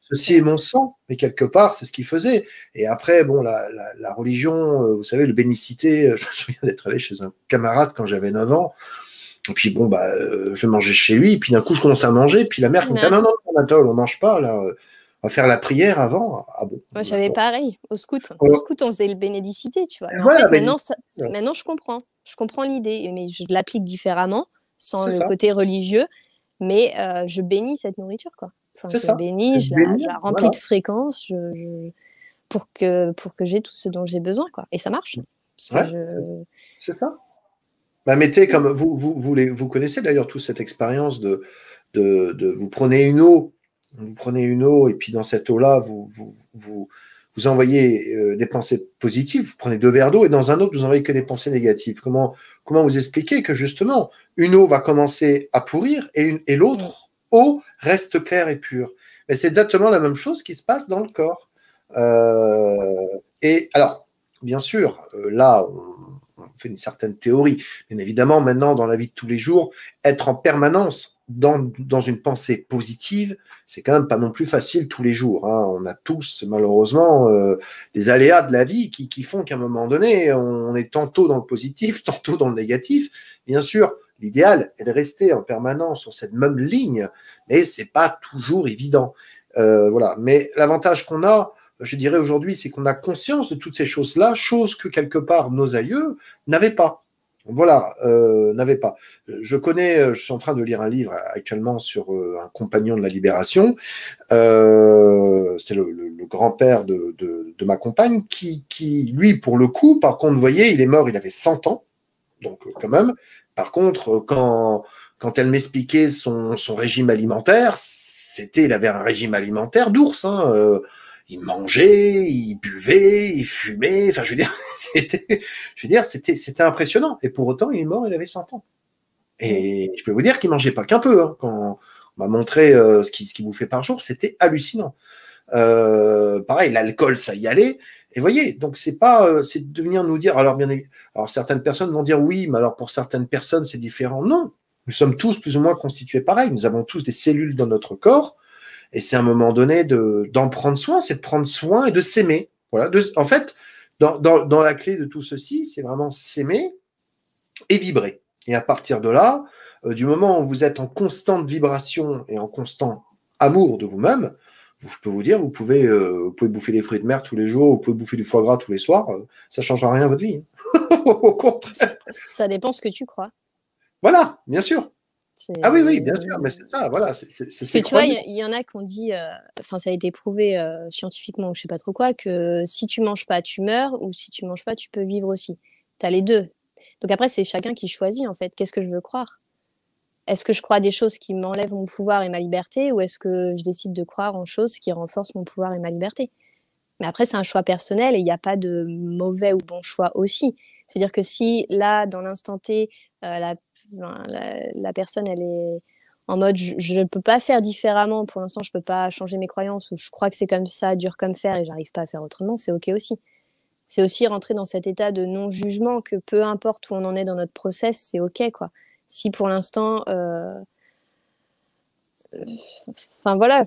ceci est mon sang. Mais quelque part, c'est ce qu'il faisait. Et après, bon, la religion, vous savez, le bénicité, je me souviens d'être allé chez un camarade quand j'avais 9 ans. Et puis bon, je mangeais chez lui, et puis d'un coup, je commençais à manger, puis la mère qui me dit non, Anatole, on mange pas, là, on va faire la prière avant. Ah bon? Moi, j'avais pareil, au scout. Ouais. Au scout, on faisait le bénédicité, tu vois. Mais voilà, en fait, maintenant, je comprends. Je comprends l'idée, mais je l'applique différemment, sans le côté religieux, mais je bénis cette nourriture, quoi. Enfin, je la bénis, je la remplis de fréquences, pour que j'ai tout ce dont j'ai besoin, quoi. Et ça marche. C'est ça. Mettez comme vous connaissez d'ailleurs toute cette expérience de vous prenez une eau, et puis dans cette eau-là, vous envoyez des pensées positives, vous prenez 2 verres d'eau, et dans un autre, vous envoyez que des pensées négatives. Comment vous expliquer que justement, une eau va commencer à pourrir et l'autre eau reste claire et pure? Mais c'est exactement la même chose qui se passe dans le corps. Et alors, bien sûr, là, on fait une certaine théorie. Bien évidemment, maintenant, dans la vie de tous les jours, être en permanence dans une pensée positive, c'est quand même pas non plus facile tous les jours, hein. On a tous, malheureusement, des aléas de la vie qui font qu'à un moment donné, on est tantôt dans le positif, tantôt dans le négatif. Bien sûr, l'idéal est de rester en permanence sur cette même ligne, mais c'est pas toujours évident. Voilà. Mais l'avantage qu'on a, je dirais aujourd'hui, c'est qu'on a conscience de toutes ces choses-là, choses que quelque part nos aïeux n'avaient pas. Voilà, n'avait pas. Je suis en train de lire un livre actuellement sur un compagnon de la libération. C'était le grand-père de ma compagne qui, lui, pour le coup, par contre, vous voyez, il est mort, il avait 100 ans, donc quand même. Par contre, quand elle m'expliquait son régime alimentaire, il avait un régime alimentaire d'ours, hein. Il mangeait, il buvait, il fumait. Enfin, je veux dire, c'était impressionnant. Et pour autant, il est mort, il avait 100 ans. Et je peux vous dire qu'il mangeait pas qu'un peu, hein. Quand on m'a montré ce qu'il bouffait par jour, c'était hallucinant. Pareil, l'alcool, ça y allait. Et voyez, donc c'est de venir nous dire, alors alors certaines personnes vont dire oui, mais alors pour certaines personnes, c'est différent. Non, nous sommes tous plus ou moins constitués pareil. Nous avons tous des cellules dans notre corps. Et c'est à un moment donné d'en prendre soin, c'est de prendre soin et de s'aimer. Voilà. En fait, dans la clé de tout ceci, c'est vraiment s'aimer et vibrer. Et à partir de là, du moment où vous êtes en constante vibration et en constant amour de vous-même, je peux vous dire, vous pouvez bouffer des fruits de mer tous les jours, vous pouvez bouffer du foie gras tous les soirs, ça ne changera rien à votre vie. Au contraire. Ça dépend ce que tu crois. Voilà, bien sûr. Ah oui, oui, bien sûr, mais c'est ça, voilà. Parce que tu vois, il y en a qui ont dit, enfin, ça a été prouvé scientifiquement ou je sais pas trop quoi, que si tu manges pas, tu meurs, ou si tu manges pas, tu peux vivre aussi. Tu as les deux. Donc après, c'est chacun qui choisit, en fait. Qu'est-ce que je veux croire? Est-ce que je crois à des choses qui m'enlèvent mon pouvoir et ma liberté, ou est-ce que je décide de croire en choses qui renforcent mon pouvoir et ma liberté? Mais après, c'est un choix personnel et il n'y a pas de mauvais ou bon choix aussi. C'est-à-dire que si là, dans l'instant T, la personne, elle est en mode je ne peux pas faire différemment, pour l'instant, je ne peux pas changer mes croyances, ou je crois que c'est comme ça, dur comme fer, et j'arrive pas à faire autrement, c'est OK aussi. C'est aussi rentrer dans cet état de non-jugement, que peu importe où on en est dans notre process, c'est OK, quoi. Si pour l'instant, enfin voilà,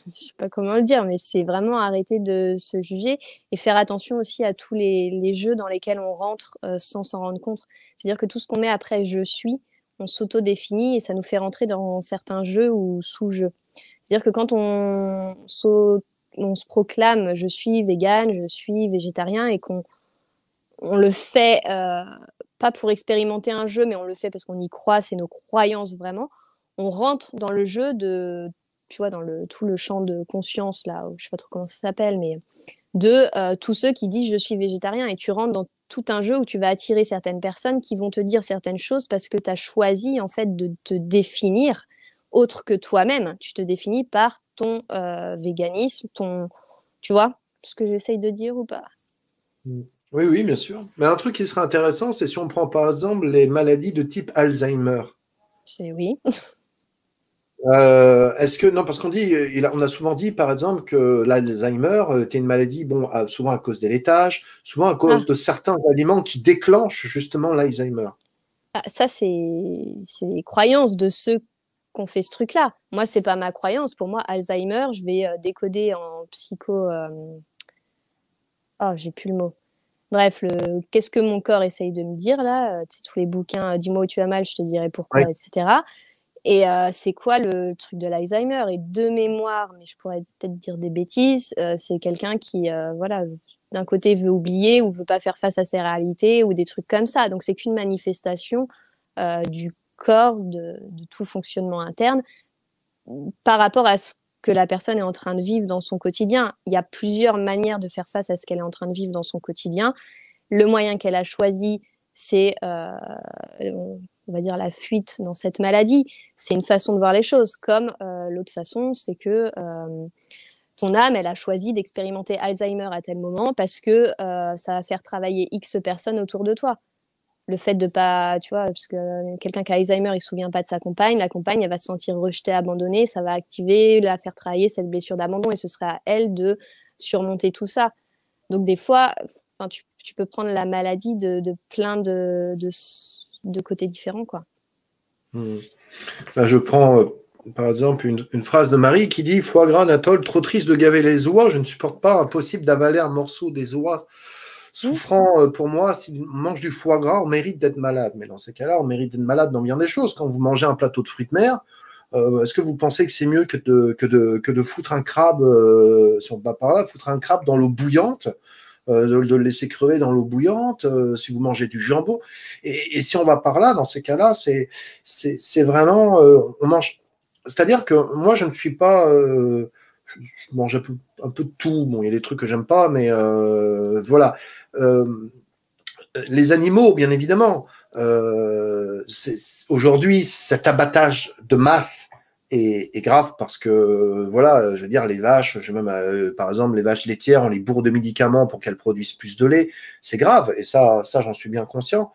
je sais pas comment le dire, mais c'est vraiment arrêter de se juger et faire attention aussi à tous les jeux dans lesquels on rentre sans s'en rendre compte. C'est-à-dire que tout ce qu'on met après je suis, on s'auto-définit et ça nous fait rentrer dans certains jeux ou sous-jeux. C'est-à-dire que quand on se proclame je suis végane, je suis végétarien, et on le fait pas pour expérimenter un jeu, mais on le fait parce qu'on y croit, c'est nos croyances vraiment. On rentre dans le jeu de, tu vois, dans tout le champ de conscience, là, je sais pas trop comment ça s'appelle, mais de tous ceux qui disent je suis végétarien, et tu rentres dans tout un jeu où tu vas attirer certaines personnes qui vont te dire certaines choses parce que tu as choisi en fait de te définir autre que toi-même. Tu te définis par ton véganisme, tu vois ce que j'essaye de dire ou pas? Oui, oui, bien sûr. Mais un truc qui serait intéressant, c'est si on prend par exemple les maladies de type Alzheimer. C'est oui. Est-ce que non, parce qu'on dit, on a souvent dit par exemple que l'Alzheimer était une maladie, bon, souvent à cause des laitages, souvent à cause de certains aliments qui déclenchent justement l'Alzheimer. Ça, c'est les croyances de ceux qui ont fait ce truc-là. Moi, c'est pas ma croyance. Pour moi, Alzheimer, je vais décoder en psycho. Oh, j'ai plus le mot. Bref, qu'est-ce que mon corps essaye de me dire là? Tous les bouquins, dis-moi où tu as mal, je te dirai pourquoi, Oui. etc. Et c'est quoi le truc de l'Alzheimer? Et de mémoire, mais je pourrais peut-être dire des bêtises, c'est quelqu'un qui, voilà, d'un côté veut oublier ou veut pas faire face à ses réalités ou des trucs comme ça. Donc c'est qu'une manifestation du corps, de tout le fonctionnement interne par rapport à ce que la personne est en train de vivre dans son quotidien. Il y a plusieurs manières de faire face à ce qu'elle est en train de vivre dans son quotidien. Le moyen qu'elle a choisi, c'est, on va dire, la fuite dans cette maladie. C'est une façon de voir les choses. Comme l'autre façon, c'est que ton âme, elle a choisi d'expérimenter Alzheimer à tel moment parce que ça va faire travailler X personnes autour de toi. Le fait de pas, tu vois, parce que quelqu'un qui a Alzheimer, il se souvient pas de sa compagne, la compagne, elle va se sentir rejetée, abandonnée, ça va activer, la faire travailler cette blessure d'abandon, et ce serait à elle de surmonter tout ça. Donc des fois, tu peux prendre la maladie de plein de côtés différents, quoi. Là, je prends par exemple une phrase de Marie qui dit: foie gras, Anatole, trop triste de gaver les oies, je ne supporte pas, impossible d'avaler un morceau des oies. Souffrant pour moi, si on mange du foie gras, on mérite d'être malade. Mais dans ces cas-là, on mérite d'être malade dans bien des choses. Quand vous mangez un plateau de fruits de mer, est-ce que vous pensez que c'est mieux que de foutre un crabe, si on va par là, foutre un crabe dans l'eau bouillante, de le laisser crever dans l'eau bouillante, si vous mangez du jambon. Et si on va par là, dans ces cas-là, c'est vraiment, on mange. C'est-à-dire que moi, je ne suis pas, je mange un peu de tout. Bon, il y a des trucs que j'aime pas, mais voilà. Les animaux, bien évidemment. Aujourd'hui, cet abattage de masse est grave parce que, voilà, je veux dire, les vaches, par exemple, les vaches laitières, on les bourre de médicaments pour qu'elles produisent plus de lait. C'est grave, et ça j'en suis bien conscient.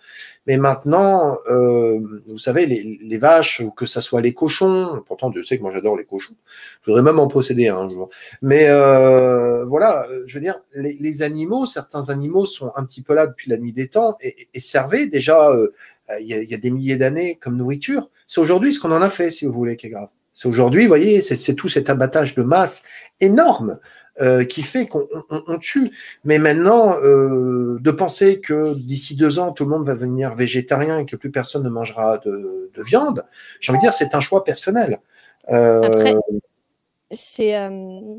Mais maintenant, vous savez, les vaches, ou que ça soit les cochons, pourtant Dieu sait que moi j'adore les cochons, je voudrais même en posséder un jour. Mais voilà, je veux dire, les animaux, certains animaux sont un petit peu là depuis la nuit des temps et servaient déjà il y a des milliers d'années comme nourriture. C'est aujourd'hui ce qu'on en a fait, si vous voulez, qui est grave. C'est aujourd'hui, vous voyez, c'est tout cet abattage de masse énorme qui fait qu'on tue. Mais maintenant, de penser que d'ici 2 ans, tout le monde va devenir végétarien et que plus personne ne mangera de viande, j'ai envie de dire, c'est un choix personnel. Après, c'est un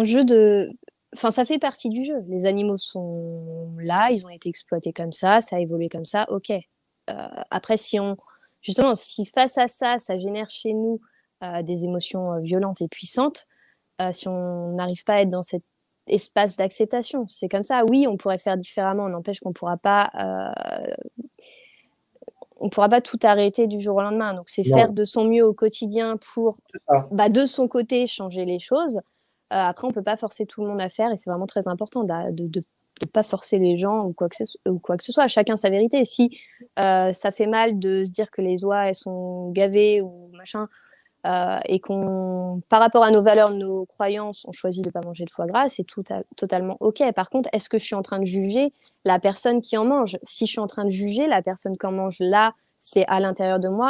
jeu de... Enfin, ça fait partie du jeu. Les animaux sont là, ils ont été exploités comme ça a évolué comme ça, ok. Après, justement, si face à ça, ça génère chez nous des émotions violentes et puissantes, si on n'arrive pas à être dans cet espace d'acceptation, c'est comme ça. Oui, on pourrait faire différemment, n'empêche qu'on on pourra pas tout arrêter du jour au lendemain. Donc, c'est faire de son mieux au quotidien pour, de son côté, changer les choses. Après, on peut pas forcer tout le monde à faire et c'est vraiment très important de pas forcer les gens ou quoi que ce soit. Chacun sa vérité. Si ça fait mal de se dire que les oies, elles sont gavées ou machin, et par rapport à nos valeurs, nos croyances, on choisit de pas manger de foie gras, c'est totalement OK. Par contre, est-ce que je suis en train de juger la personne qui en mange? Si je suis en train de juger la personne qui en mange, là, c'est à l'intérieur de moi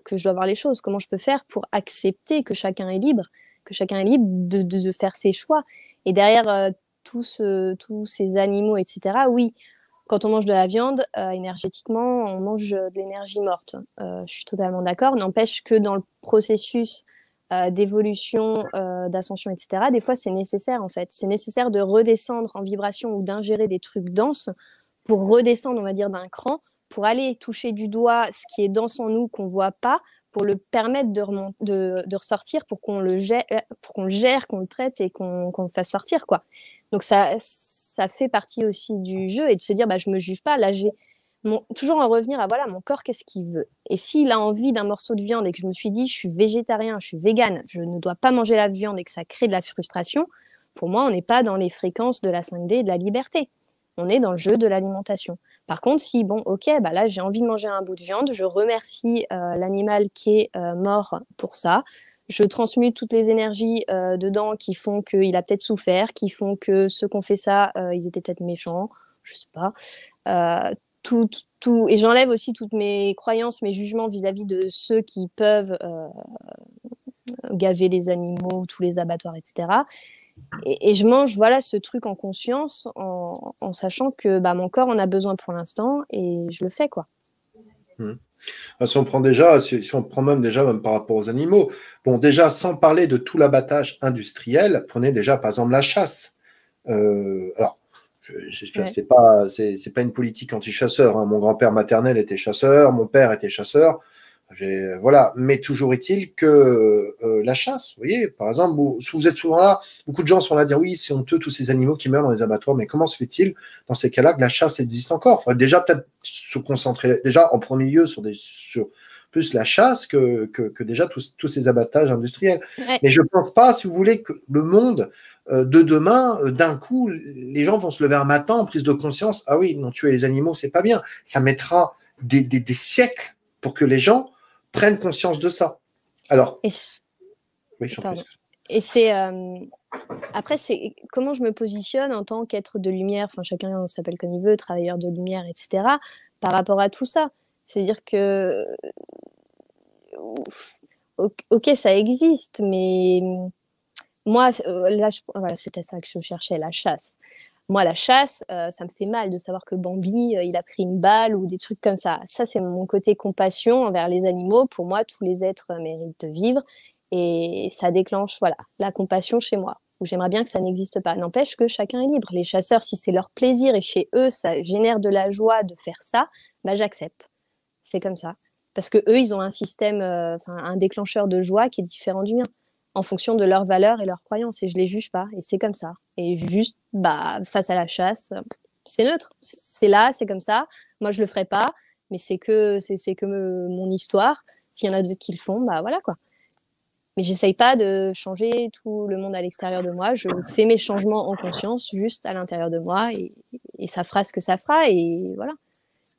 que je dois voir les choses. Comment je peux faire pour accepter que chacun est libre, de faire ses choix? Et derrière tous ces animaux, etc., oui, quand on mange de la viande, énergétiquement, on mange de l'énergie morte. Je suis totalement d'accord. N'empêche que dans le processus d'évolution, d'ascension, etc., des fois, c'est nécessaire, en fait. C'est nécessaire de redescendre en vibration ou d'ingérer des trucs denses pour redescendre, on va dire, d'un cran, pour aller toucher du doigt ce qui est dense en nous, qu'on ne voit pas, pour le permettre de ressortir, pour qu'on le gère, qu'on le traite et qu'on le fasse sortir, quoi. Donc ça fait partie aussi du jeu et de se dire je me juge pas, là toujours en revenir à voilà mon corps, qu'est-ce qu'il veut, et s'il a envie d'un morceau de viande et que je me suis dit je suis végétarien, je suis végane, je ne dois pas manger la viande et que ça crée de la frustration, pour moi on n'est pas dans les fréquences de la 5D et de la liberté, on est dans le jeu de l'alimentation. Par contre, si là j'ai envie de manger un bout de viande, je remercie l'animal qui est mort pour ça, je transmute toutes les énergies dedans qui font qu'il a peut-être souffert, qui font que ceux qui ont fait ça, ils étaient peut-être méchants, je sais pas. Et j'enlève aussi toutes mes croyances, mes jugements vis-à-vis de ceux qui peuvent gaver les animaux, tous les abattoirs, etc. Et je mange ce truc en conscience, en sachant que mon corps en a besoin pour l'instant et je le fais, quoi. Si on prend même par rapport aux animaux, bon, déjà, sans parler de tout l'abattage industriel, prenez déjà, par exemple, la chasse. Alors, c'est pas une politique anti-chasseur, hein. Mon grand-père maternel était chasseur, mon père était chasseur. Voilà, mais toujours est-il que la chasse, vous voyez, par exemple, vous êtes souvent là, beaucoup de gens sont là à dire oui, c'est honteux tous ces animaux qui meurent dans les abattoirs, mais comment se fait-il dans ces cas-là que la chasse existe encore? Il faudrait déjà peut-être se concentrer déjà en premier lieu sur plus la chasse que déjà tous ces abattages industriels. Ouais. Mais je ne pense pas, si vous voulez, que le monde de demain, d'un coup, les gens vont se lever un matin en prise de conscience, ah oui, non, tuer les animaux, c'est pas bien. Ça mettra des siècles pour que les gens prennent conscience de ça. Alors, et c'est après, c'est comment je me positionne en tant qu'être de lumière, enfin chacun s'appelle comme il veut, travailleur de lumière, etc., par rapport à tout ça. C'est-à-dire que, ok, ça existe, mais moi, là, voilà, c'était ça que je cherchais, la chasse. Moi, la chasse, ça me fait mal de savoir que Bambi, il a pris une balle ou des trucs comme ça. Ça, c'est mon côté compassion envers les animaux. Pour moi, tous les êtres méritent de vivre. Et ça déclenche, voilà, la compassion chez moi. Où j'aimerais bien que ça n'existe pas. N'empêche que chacun est libre. Les chasseurs, si c'est leur plaisir et chez eux, ça génère de la joie de faire ça, bah, j'accepte. C'est comme ça. Parce que eux, ils ont un système, un déclencheur de joie qui est différent du mien, en fonction de leurs valeurs et leurs croyances. Et je les juge pas. Et c'est comme ça. Et juste, bah, face à la chasse, c'est neutre. C'est là, c'est comme ça. Moi, je le ferai pas, mais c'est que mon histoire. S'il y en a d'autres qui le font, bah voilà quoi. Mais j'essaye pas de changer tout le monde à l'extérieur de moi. Je fais mes changements en conscience, juste à l'intérieur de moi, et ça fera ce que ça fera. Et voilà.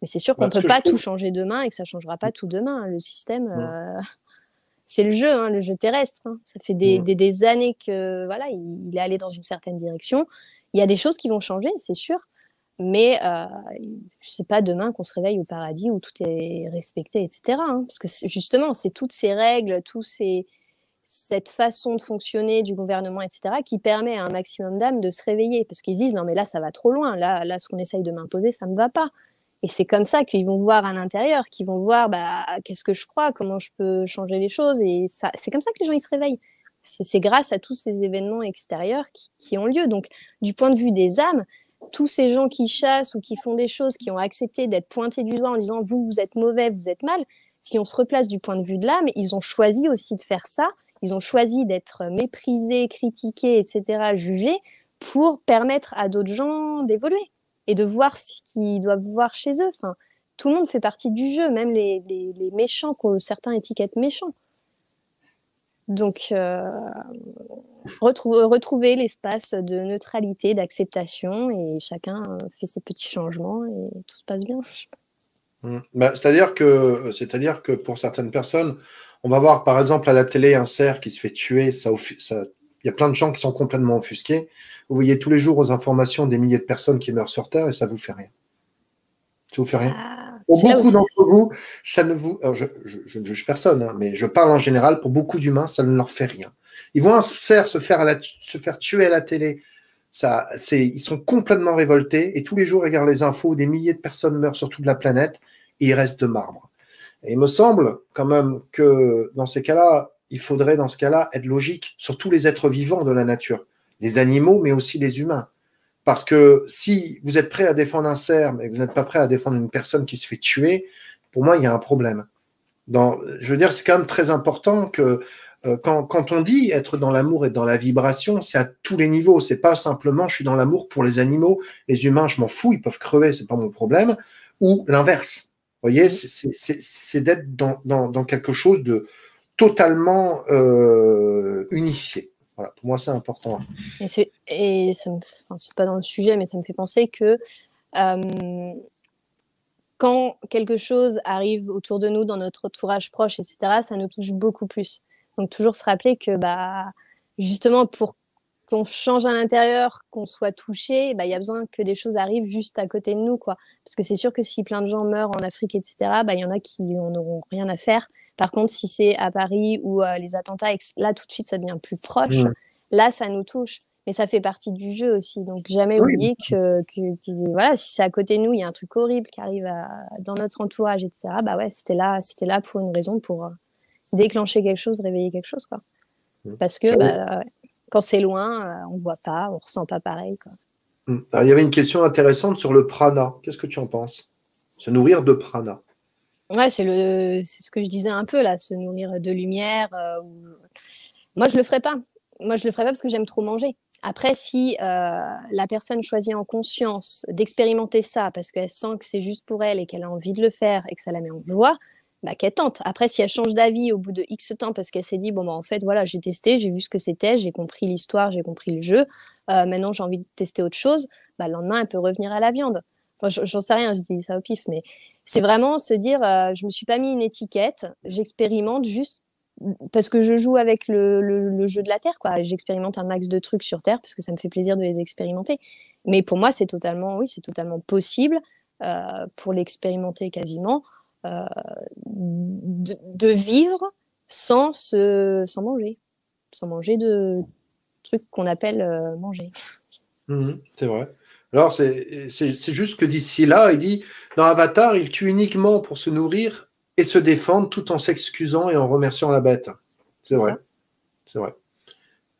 Mais c'est sûr qu'on ne peut pas tout changer demain et que ça ne changera pas tout demain. Le système, c'est le jeu terrestre. Hein. Ça fait des années que voilà, il est allé dans une certaine direction. Il y a des choses qui vont changer, c'est sûr. Mais c'est pas demain qu'on se réveille au paradis où tout est respecté, etc. Hein. Parce que justement, c'est toutes ces règles, cette façon de fonctionner du gouvernement, etc., qui permet à un maximum d'âmes de se réveiller. Parce qu'ils disent, non mais là, ça va trop loin. Là, ce qu'on essaye de m'imposer, ça ne me va pas. Et c'est comme ça qu'ils vont voir à l'intérieur, qu'ils vont voir qu'est-ce que je crois, comment je peux changer les choses. Et ça, c'est comme ça que les gens ils se réveillent. C'est grâce à tous ces événements extérieurs qui ont lieu. Donc, du point de vue des âmes, tous ces gens qui chassent ou qui font des choses, qui ont accepté d'être pointés du doigt en disant vous êtes mauvais, vous êtes mal, si on se replace du point de vue de l'âme, ils ont choisi aussi de faire ça. Ils ont choisi d'être méprisés, critiqués, etc., jugés, pour permettre à d'autres gens d'évoluer et de voir ce qu'ils doivent voir chez eux. Enfin, tout le monde fait partie du jeu, même les méchants, que certains étiquettent méchants. Donc, retrouver l'espace de neutralité, d'acceptation, et chacun fait ses petits changements et tout se passe bien. C'est-à-dire que pour certaines personnes, on va voir par exemple à la télé un cerf qui se fait tuer, il y a plein de gens qui sont complètement offusqués. Vous voyez tous les jours aux informations des milliers de personnes qui meurent sur Terre et ça vous fait rien. Ça vous fait rien. Pour beaucoup d'entre vous, ça ne vous. Alors je ne juge personne, hein, mais je parle en général. Pour beaucoup d'humains, ça ne leur fait rien. Ils voient un cerf se faire tuer à la télé. Ils sont complètement révoltés et tous les jours, ils regardent les infos. Des milliers de personnes meurent sur toute la planète et ils restent de marbre. Et il me semble quand même que dans ces cas-là, il faudrait dans ce cas-là être logique sur tous les êtres vivants de la nature, les animaux, mais aussi les humains. Parce que si vous êtes prêt à défendre un cerf, mais vous n'êtes pas prêt à défendre une personne qui se fait tuer, pour moi, il y a un problème. Je veux dire, c'est quand même très important que quand on dit être dans l'amour et dans la vibration, c'est à tous les niveaux. C'est pas simplement je suis dans l'amour pour les animaux, les humains, je m'en fous, ils peuvent crever, c'est pas mon problème. Ou l'inverse. Vous voyez, c'est d'être dans quelque chose de totalement unifié. Voilà, pour moi, c'est important. Et c'est pas dans le sujet, mais ça me fait penser que quand quelque chose arrive autour de nous, dans notre entourage proche, etc., ça nous touche beaucoup plus. Donc, toujours se rappeler que, justement, pour qu'on change à l'intérieur, qu'on soit touché, il y a besoin que des choses arrivent juste à côté de nous, quoi. Parce que c'est sûr que si plein de gens meurent en Afrique, etc., il y en a qui n'auront rien à faire. Par contre, si c'est à Paris ou les attentats, là, tout de suite, ça devient plus proche. Là, ça nous touche. Mais ça fait partie du jeu aussi. Donc, jamais oublier que voilà, si c'est à côté de nous, il y a un truc horrible qui arrive dans notre entourage, etc., ouais, c'était là pour une raison, pour déclencher quelque chose, réveiller quelque chose, quoi. Parce que quand c'est loin, on ne voit pas, on ne ressent pas pareil, quoi. Alors, il y avait une question intéressante sur le prana. Qu'est-ce que tu en penses? Se nourrir de prana. Ouais, c'est ce que je disais un peu, là, se nourrir de lumière. Moi, je ne le ferais pas. Moi, je le ferais pas parce que j'aime trop manger. Après, si la personne choisit en conscience d'expérimenter ça parce qu'elle sent que c'est juste pour elle et qu'elle a envie de le faire et que ça la met en joie, qu'elle tente. Après, si elle change d'avis au bout de X temps parce qu'elle s'est dit, en fait, voilà, j'ai testé, j'ai vu ce que c'était, j'ai compris l'histoire, j'ai compris le jeu, maintenant j'ai envie de tester autre chose, le lendemain, elle peut revenir à la viande. Enfin, j'en sais rien, je dis ça au pif, mais c'est vraiment se dire, je me suis pas mis une étiquette, j'expérimente juste parce que je joue avec le jeu de la Terre, quoi. J'expérimente un max de trucs sur Terre parce que ça me fait plaisir de les expérimenter. Mais pour moi, c'est totalement possible pour l'expérimenter quasiment. de vivre sans manger de trucs qu'on appelle manger. C'est vrai. Alors, c'est juste que d'ici là, il dit, dans Avatar, il tue uniquement pour se nourrir et se défendre tout en s'excusant et en remerciant la bête. C'est vrai. Ça. C'est vrai.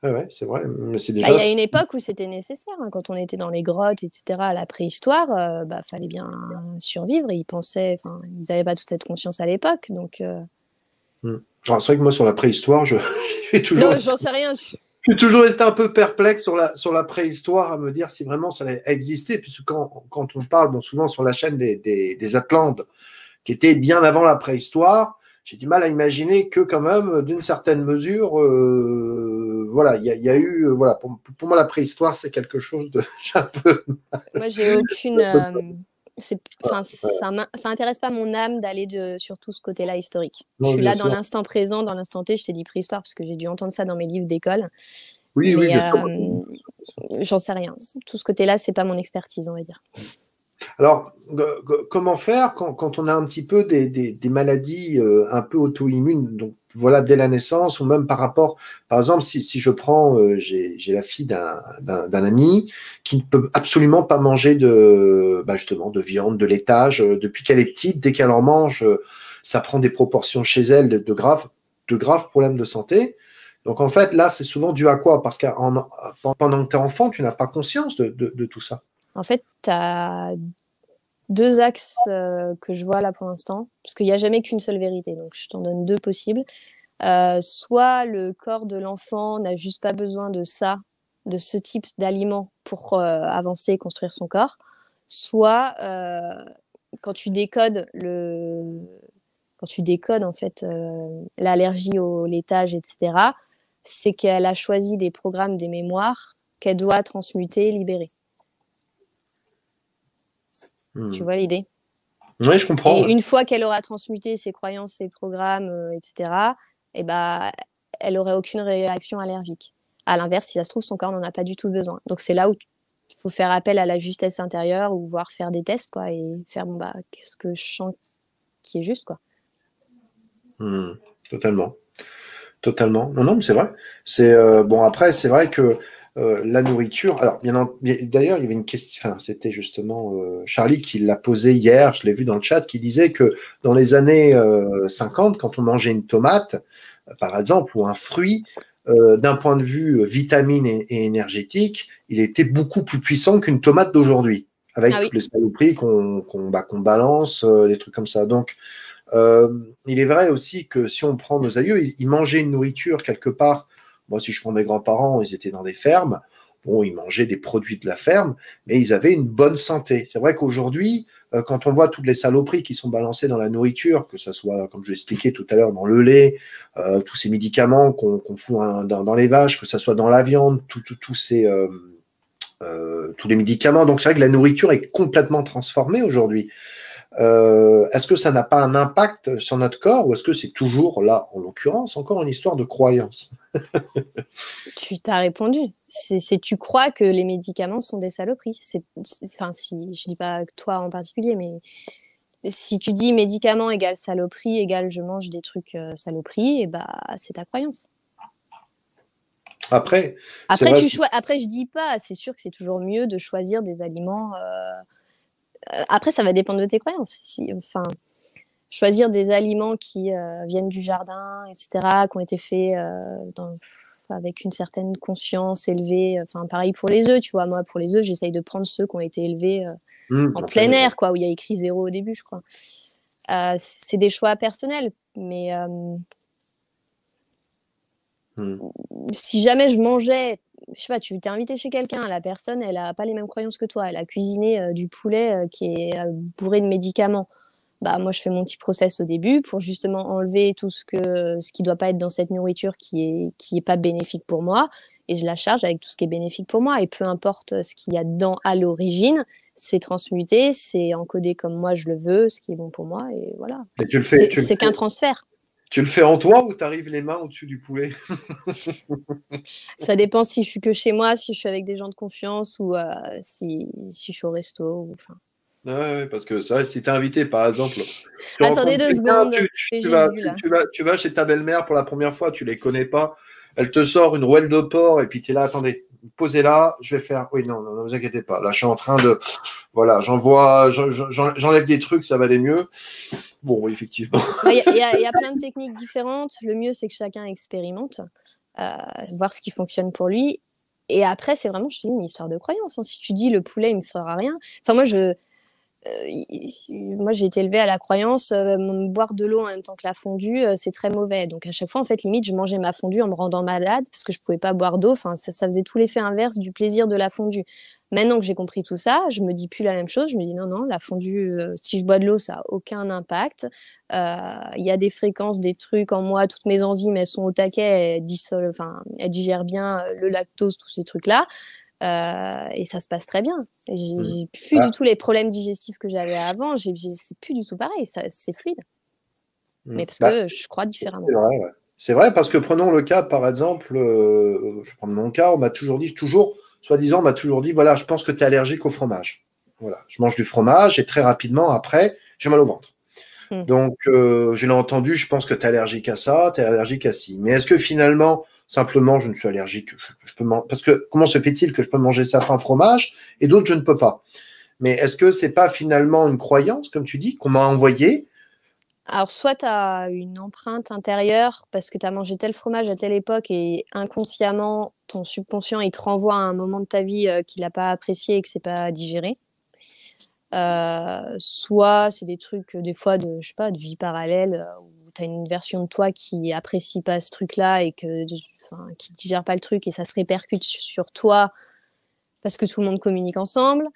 Ouais, c'est vrai. Mais c'est Il déjà. y a une époque où c'était nécessaire, hein, quand on était dans les grottes, etc., à la préhistoire, fallait bien survivre. Ils pensaient, ils n'avaient pas toute cette conscience à l'époque, donc. Alors, c'est vrai que moi, sur la préhistoire, j'ai toujours. Non, j'en sais rien. Je suis toujours resté un peu perplexe sur la préhistoire, à me dire si vraiment ça allait exister, puisque quand on parle, bon, souvent sur la chaîne des Atlantes, qui étaient bien avant la préhistoire, j'ai du mal à imaginer que quand même, d'une certaine mesure, voilà, il y a eu, voilà, pour moi, la préhistoire, c'est quelque chose de un peu. Moi, j'ai aucune. Ça intéresse pas mon âme d'aller sur tout ce côté-là historique. Je Non, suis bien là dans sûr. l'instant présent, dans l'instant T. Je t'ai dit préhistoire parce que j'ai dû entendre ça dans mes livres d'école. Oui, oui, Mais bien sûr. j'en sais rien. Tout ce côté-là, c'est pas mon expertise, on va dire. Alors, comment faire quand on a un petit peu des maladies un peu auto-immunes, donc voilà, dès la naissance, ou même par exemple, si je prends, j'ai la fille d'un ami qui ne peut absolument pas manger justement, de viande, de laitage, depuis qu'elle est petite, dès qu'elle en mange, ça prend des proportions chez elle de graves problèmes de santé. Donc en fait, là, c'est souvent dû à quoi? Parce que pendant que tu es enfant, tu n'as pas conscience de tout ça. En fait, tu as deux axes que je vois là pour l'instant, parce qu'il n'y a jamais qu'une seule vérité, donc je t'en donne deux possibles. Soit le corps de l'enfant n'a juste pas besoin de ça, de ce type d'aliment pour avancer et construire son corps, soit quand tu décodes en fait l'allergie au laitage, etc., c'est qu'elle a choisi des programmes, des mémoires qu'elle doit transmuter, libérer. Tu vois l'idée? Oui, je comprends. Et Ouais. une fois qu'elle aura transmuté ses croyances, ses programmes, etc., et elle aurait aucune réaction allergique. À l'inverse, si ça se trouve, son corps n'en a pas du tout besoin. Donc c'est là où il faut faire appel à la justesse intérieure ou voir faire des tests, quoi, et faire qu'est-ce que je sens qui est juste, quoi. Totalement. Totalement. Non, non, mais c'est vrai. C'est bon, après, c'est vrai que la nourriture. Alors, d'ailleurs, il y avait une question. Enfin, c'était justement Charlie qui l'a posé hier. Je l'ai vu dans le chat, qui disait que dans les années 50, quand on mangeait une tomate, par exemple, ou un fruit, d'un point de vue vitamine et énergétique, il était beaucoup plus puissant qu'une tomate d'aujourd'hui, avec Ah oui. toutes les saloperies qu'on balance, des trucs comme ça. Donc, il est vrai aussi que si on prend nos aïeux, ils mangeaient une nourriture quelque part. Moi, si je prends mes grands-parents, ils étaient dans des fermes. Bon, ils mangeaient des produits de la ferme, mais ils avaient une bonne santé. C'est vrai qu'aujourd'hui, quand on voit toutes les saloperies qui sont balancées dans la nourriture, que ce soit, comme je l'ai expliqué tout à l'heure, dans le lait, tous ces médicaments qu'on fout dans les vaches, que ce soit dans la viande, tous les médicaments. Donc, c'est vrai que la nourriture est complètement transformée aujourd'hui. Est-ce que ça n'a pas un impact sur notre corps ou est-ce que c'est toujours là, en l'occurrence, encore une histoire de croyance? Tu t'as répondu. Tu crois que les médicaments sont des saloperies. Je dis pas que toi en particulier, mais si tu dis médicament égale saloperie égale je mange des trucs saloperies, et c'est ta croyance. Après, Après, je dis pas, c'est sûr que c'est toujours mieux de choisir des aliments. Après, ça va dépendre de tes croyances. Choisir des aliments qui viennent du jardin, etc., qui ont été faits avec une certaine conscience élevée. Enfin, pareil pour les œufs, tu vois. Moi, pour les œufs, j'essaye de prendre ceux qui ont été élevés en plein air, quoi, où il y a écrit 0 au début, je crois. C'est des choix personnels, mais si jamais je mangeais, je sais pas, tu t'es invité chez quelqu'un, la personne, elle a pas les mêmes croyances que toi, elle a cuisiné du poulet qui est bourré de médicaments. Moi, je fais mon petit process au début pour justement enlever tout ce qui doit pas être dans cette nourriture qui est pas bénéfique pour moi, et je la charge avec tout ce qui est bénéfique pour moi. Et peu importe ce qu'il y a dedans à l'origine, c'est transmuté, c'est encodé comme moi je le veux, ce qui est bon pour moi, et voilà. C'est qu'un transfert. Tu le fais en toi ou tu arrives les mains au-dessus du poulet? Ça dépend si je suis que chez moi, si je suis avec des gens de confiance ou si je suis au resto. Enfin. Ouais, parce que c'est vrai, si tu es invité, par exemple, tu Attendez rencontres 2 quelqu'un, secondes, c'est tu vas, Jésus, là. tu vas chez ta belle-mère pour la première fois, tu les connais pas, elle te sort une rouelle de porc et puis tu es là, attendez, posez là, je vais faire. Oui, non, non, ne vous inquiétez pas. Là, je suis en train de. Voilà, j'enlève des trucs, ça va aller mieux. Bon, oui, effectivement. Bah, y a plein de techniques différentes. Le mieux, c'est que chacun expérimente, voir ce qui fonctionne pour lui. Et après, c'est vraiment, je te dis, une histoire de croyance, hein. Si tu dis le poulet, il me fera rien. Enfin, moi, j'ai été élevée à la croyance, boire de l'eau en même temps que la fondue, c'est très mauvais. Donc à chaque fois, en fait, limite, je mangeais ma fondue en me rendant malade parce que je pouvais pas boire d'eau. Enfin, ça faisait tout l'effet inverse du plaisir de la fondue. Maintenant que j'ai compris tout ça, je me dis plus la même chose. Je me dis non, non, la fondue, si je bois de l'eau, ça a aucun impact. Il y a des fréquences, des trucs en moi, toutes mes enzymes, elles sont au taquet, elles digèrent bien le lactose, tous ces trucs-là. Et ça se passe très bien. J'ai plus du Ah, tout les problèmes digestifs que j'avais avant. C'est plus du tout pareil. C'est fluide. Mais parce bah, que je crois différemment. c'est vrai, ouais. C'est vrai parce que prenons le cas, par exemple, je vais prendre mon cas, on m'a toujours dit, soi-disant, on m'a toujours dit, voilà, je pense que tu es allergique au fromage. Voilà, je mange du fromage et très rapidement, après, j'ai mal au ventre. Mm. Donc, je l'ai entendu, je pense que tu es allergique à ça, tu es allergique à ci. Mais est-ce que finalement, simplement, je ne suis allergique parce que comment se fait-il que je peux manger certains fromages et d'autres, je ne peux pas? Mais est-ce que c'est pas finalement une croyance, comme tu dis, qu'on m'a envoyée? Alors, soit tu as une empreinte intérieure parce que tu as mangé tel fromage à telle époque et inconsciemment, ton subconscient, il te renvoie à un moment de ta vie qu'il n'a pas apprécié et que c'est pas digéré. Soit c'est des trucs, des fois, je sais pas, de vie parallèle où tu as une version de toi qui apprécie pas ce truc-là et qui digère pas le truc et ça se répercute sur toi parce que tout le monde communique ensemble.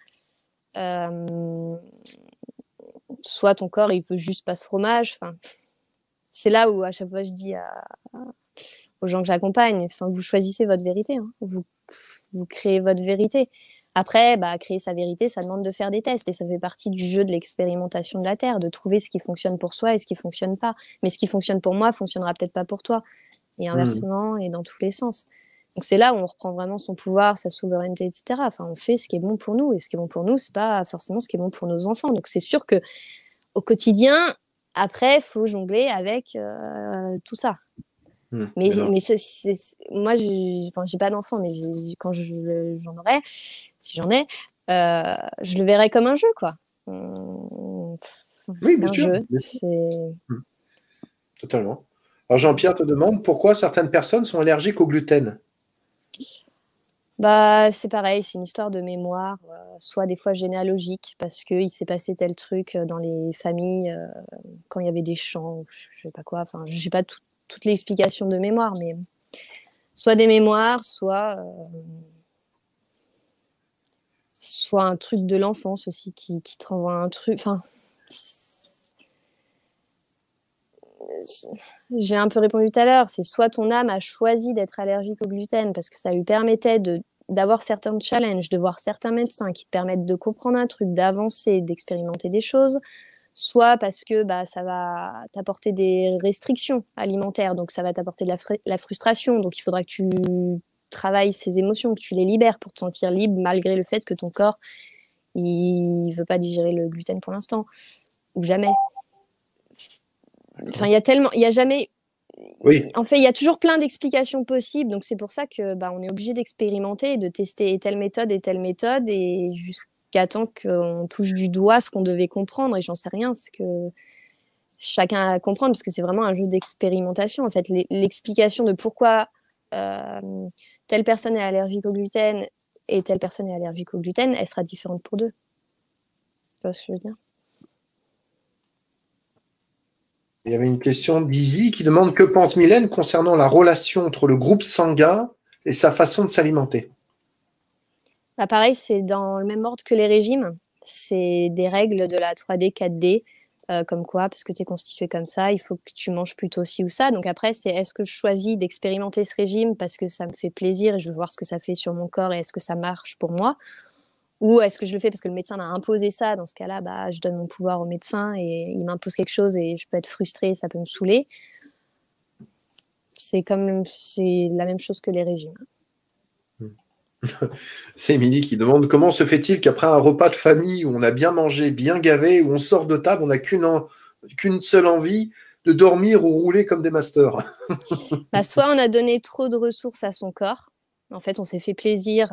Euh, Soit ton corps, il veut juste pas ce fromage. Enfin, c'est là où à chaque fois je dis aux gens que j'accompagne, enfin, vous choisissez votre vérité, hein. Vous créez votre vérité. Après, créer sa vérité, ça demande de faire des tests et ça fait partie du jeu de l'expérimentation de la Terre, de trouver ce qui fonctionne pour soi et ce qui fonctionne pas. Mais ce qui fonctionne pour moi fonctionnera peut-être pas pour toi. Et Hmm. inversement, et dans tous les sens. Donc c'est là où on reprend vraiment son pouvoir, sa souveraineté, etc. Enfin, on fait ce qui est bon pour nous et ce qui est bon pour nous, c'est pas forcément ce qui est bon pour nos enfants. Donc c'est sûr que au quotidien, après, il faut jongler avec tout ça. Hmm. Mais, Mais non. mais moi, j'ai pas d'enfant, mais quand j'en aurai, si j'en ai, je le verrai comme un jeu, quoi. Oui, C'est bien un sûr. jeu. Bien sûr. Hmm. Totalement. Alors Jean-Pierre te demande pourquoi certaines personnes sont allergiques au gluten. C'est pareil, c'est une histoire de mémoire, soit des fois généalogique, parce qu'il s'est passé tel truc dans les familles quand il y avait des chants, je sais pas quoi. Enfin, je sais pas toutes les explications de mémoire, mais soit des mémoires, soit un truc de l'enfance aussi qui te renvoie un truc. Enfin, j'ai un peu répondu tout à l'heure. C'est soit ton âme a choisi d'être allergique au gluten parce que ça lui permettait d'avoir certains challenges, de voir certains médecins qui te permettent de comprendre un truc, d'avancer, d'expérimenter des choses, soit parce que ça va t'apporter des restrictions alimentaires, donc ça va t'apporter de la frustration, donc il faudra que tu travailles ces émotions, que tu les libères pour te sentir libre malgré le fait que ton corps il veut pas digérer le gluten pour l'instant ou jamais. Enfin, D'accord. il y a jamais. Oui. En fait, il y a toujours plein d'explications possibles, donc c'est pour ça que on est obligé d'expérimenter et de tester telle méthode et jusqu'à temps qu'on touche du doigt ce qu'on devait comprendre. Et j'en sais rien, ce que chacun a à comprendre parce que c'est vraiment un jeu d'expérimentation. En fait, l'explication de pourquoi telle personne est allergique au gluten et telle personne est allergique au gluten, elle sera différente pour deux. Tu vois ce que je veux dire? Il y avait une question d'Izzy qui demande que pense Mylène concernant la relation entre le groupe sanguin et sa façon de s'alimenter. Pareil, c'est dans le même ordre que les régimes. C'est des règles de la 3D, 4D, comme quoi, parce que tu es constitué comme ça, il faut que tu manges plutôt ci ou ça. Donc après, c'est est-ce que je choisis d'expérimenter ce régime parce que ça me fait plaisir et je veux voir ce que ça fait sur mon corps et est-ce que ça marche pour moi? Ou est-ce que je le fais parce que le médecin m'a imposé ça? Dans ce cas-là, je donne mon pouvoir au médecin et il m'impose quelque chose et je peux être frustrée, ça peut me saouler. C'est la même chose que les régimes. C'est Émilie qui demande comment se fait-il qu'après un repas de famille où on a bien mangé, bien gavé, où on sort de table, on n'a qu'une seule envie de dormir ou rouler comme des masters. Bah, soit on a donné trop de ressources à son corps. En fait, on s'est fait plaisir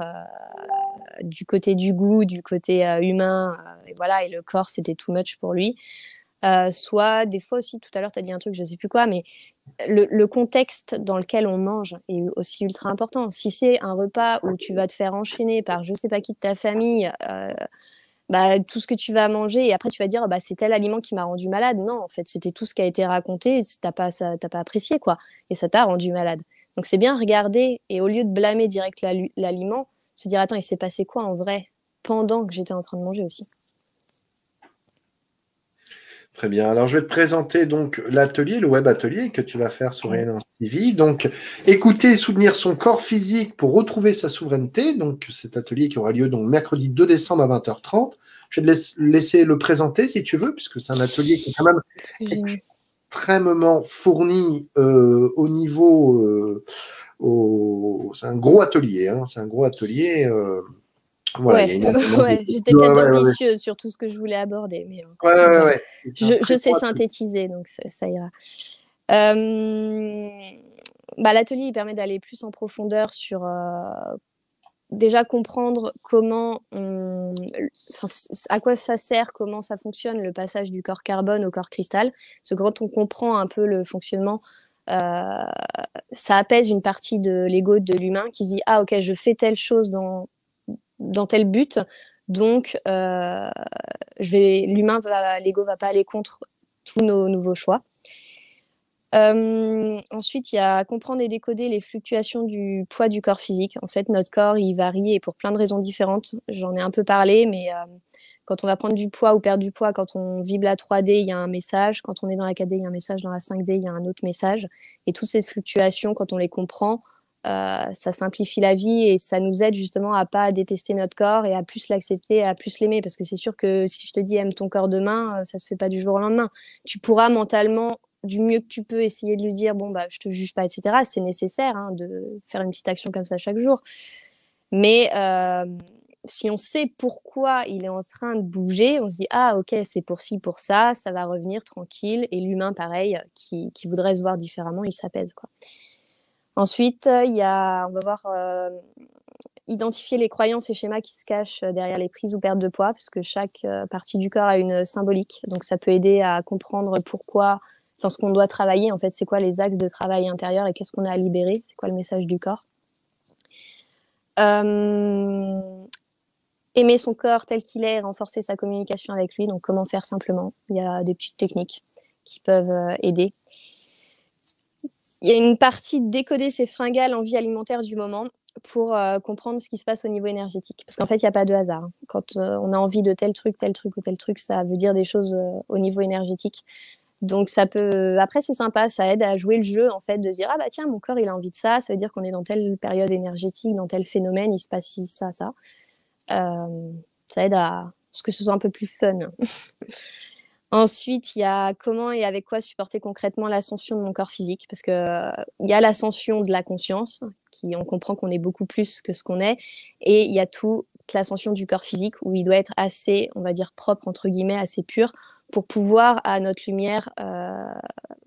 du côté du goût, du côté humain. Et voilà, et le corps, c'était too much pour lui. Soit, des fois aussi, tout à l'heure, tu as dit un truc, je ne sais plus quoi, mais le contexte dans lequel on mange est aussi ultra important. Si c'est un repas où tu vas te faire enchaîner par je ne sais pas qui de ta famille, bah, tout ce que tu vas manger, et après tu vas dire bah, c'est tel aliment qui m'a rendu malade. Non, en fait, c'était tout ce qui a été raconté, t'as pas apprécié, quoi. Et ça t'a rendu malade. Donc c'est bien regarder, et au lieu de blâmer direct l'aliment, se dire attends, il s'est passé quoi en vrai pendant que j'étais en train de manger aussi. Très bien. Alors, je vais te présenter donc l'atelier, le web atelier que tu vas faire sur Rayonnance TV. Donc, écouter et soutenir son corps physique pour retrouver sa souveraineté. Donc, cet atelier qui aura lieu donc mercredi 2 décembre à 20h30. Je vais te laisser le présenter si tu veux, puisque c'est un atelier qui est quand même extrêmement fourni au niveau. C'est un gros atelier. Hein, c'est un gros atelier. Voilà, ouais, j'étais peut-être ambitieuse sur tout ce que je voulais aborder, mais ouais. Je sais synthétiser, donc ça ira. Bah, l'atelier il permet d'aller plus en profondeur sur déjà comprendre à quoi ça sert, comment ça fonctionne le passage du corps carbone au corps cristal. Parce que quand on comprend un peu le fonctionnement, ça apaise une partie de l'ego de l'humain qui se dit ah ok, je fais telle chose dans tel but, donc l'ego va pas aller contre tous nos nouveaux choix. Ensuite, il y a comprendre et décoder les fluctuations du poids du corps physique. En fait, notre corps, il varie et pour plein de raisons différentes. J'en ai un peu parlé, mais quand on va prendre du poids ou perdre du poids, quand on vibre la 3D, il y a un message. Quand on est dans la 4D, il y a un message. Dans la 5D, il y a un autre message. Et toutes ces fluctuations, quand on les comprend, ça simplifie la vie et ça nous aide justement à pas détester notre corps et à plus l'accepter, à plus l'aimer. Parce que c'est sûr que si je te dis aime ton corps demain, ça se fait pas du jour au lendemain. Tu pourras mentalement du mieux que tu peux essayer de lui dire bon bah je te juge pas, etc. C'est nécessaire hein, de faire une petite action comme ça chaque jour. Mais si on sait pourquoi il est en train de bouger, on se dit ah ok c'est pour ci pour ça va revenir tranquille. Et l'humain pareil qui voudrait se voir différemment, il s'apaise quoi. Ensuite on va voir identifier les croyances et schémas qui se cachent derrière les prises ou pertes de poids, parce que chaque partie du corps a une symbolique. Donc ça peut aider à comprendre pourquoi, ce qu'on doit travailler, en fait, c'est quoi les axes de travail intérieur et qu'est-ce qu'on a à libérer, c'est quoi le message du corps. Aimer son corps tel qu'il est et renforcer sa communication avec lui, donc comment faire simplement. Il y a des petites techniques qui peuvent aider. Il y a une partie de décoder ses fringales envies alimentaires du moment pour comprendre ce qui se passe au niveau énergétique. Parce qu'en fait, il n'y a pas de hasard. Quand on a envie de tel truc ou tel truc, ça veut dire des choses au niveau énergétique. Donc ça peut. Après, c'est sympa, ça aide à jouer le jeu, en fait, de se dire ah bah tiens, mon corps il a envie de ça veut dire qu'on est dans telle période énergétique, dans tel phénomène, il se passe ci, ça. Ça aide à ce que ce soit un peu plus fun. Ensuite, il y a comment et avec quoi supporter concrètement l'ascension de mon corps physique, parce que il y a l'ascension de la conscience, on comprend qu'on est beaucoup plus que ce qu'on est, et il y a toute l'ascension du corps physique où il doit être assez, on va dire propre entre guillemets, assez pur pour pouvoir à notre lumière,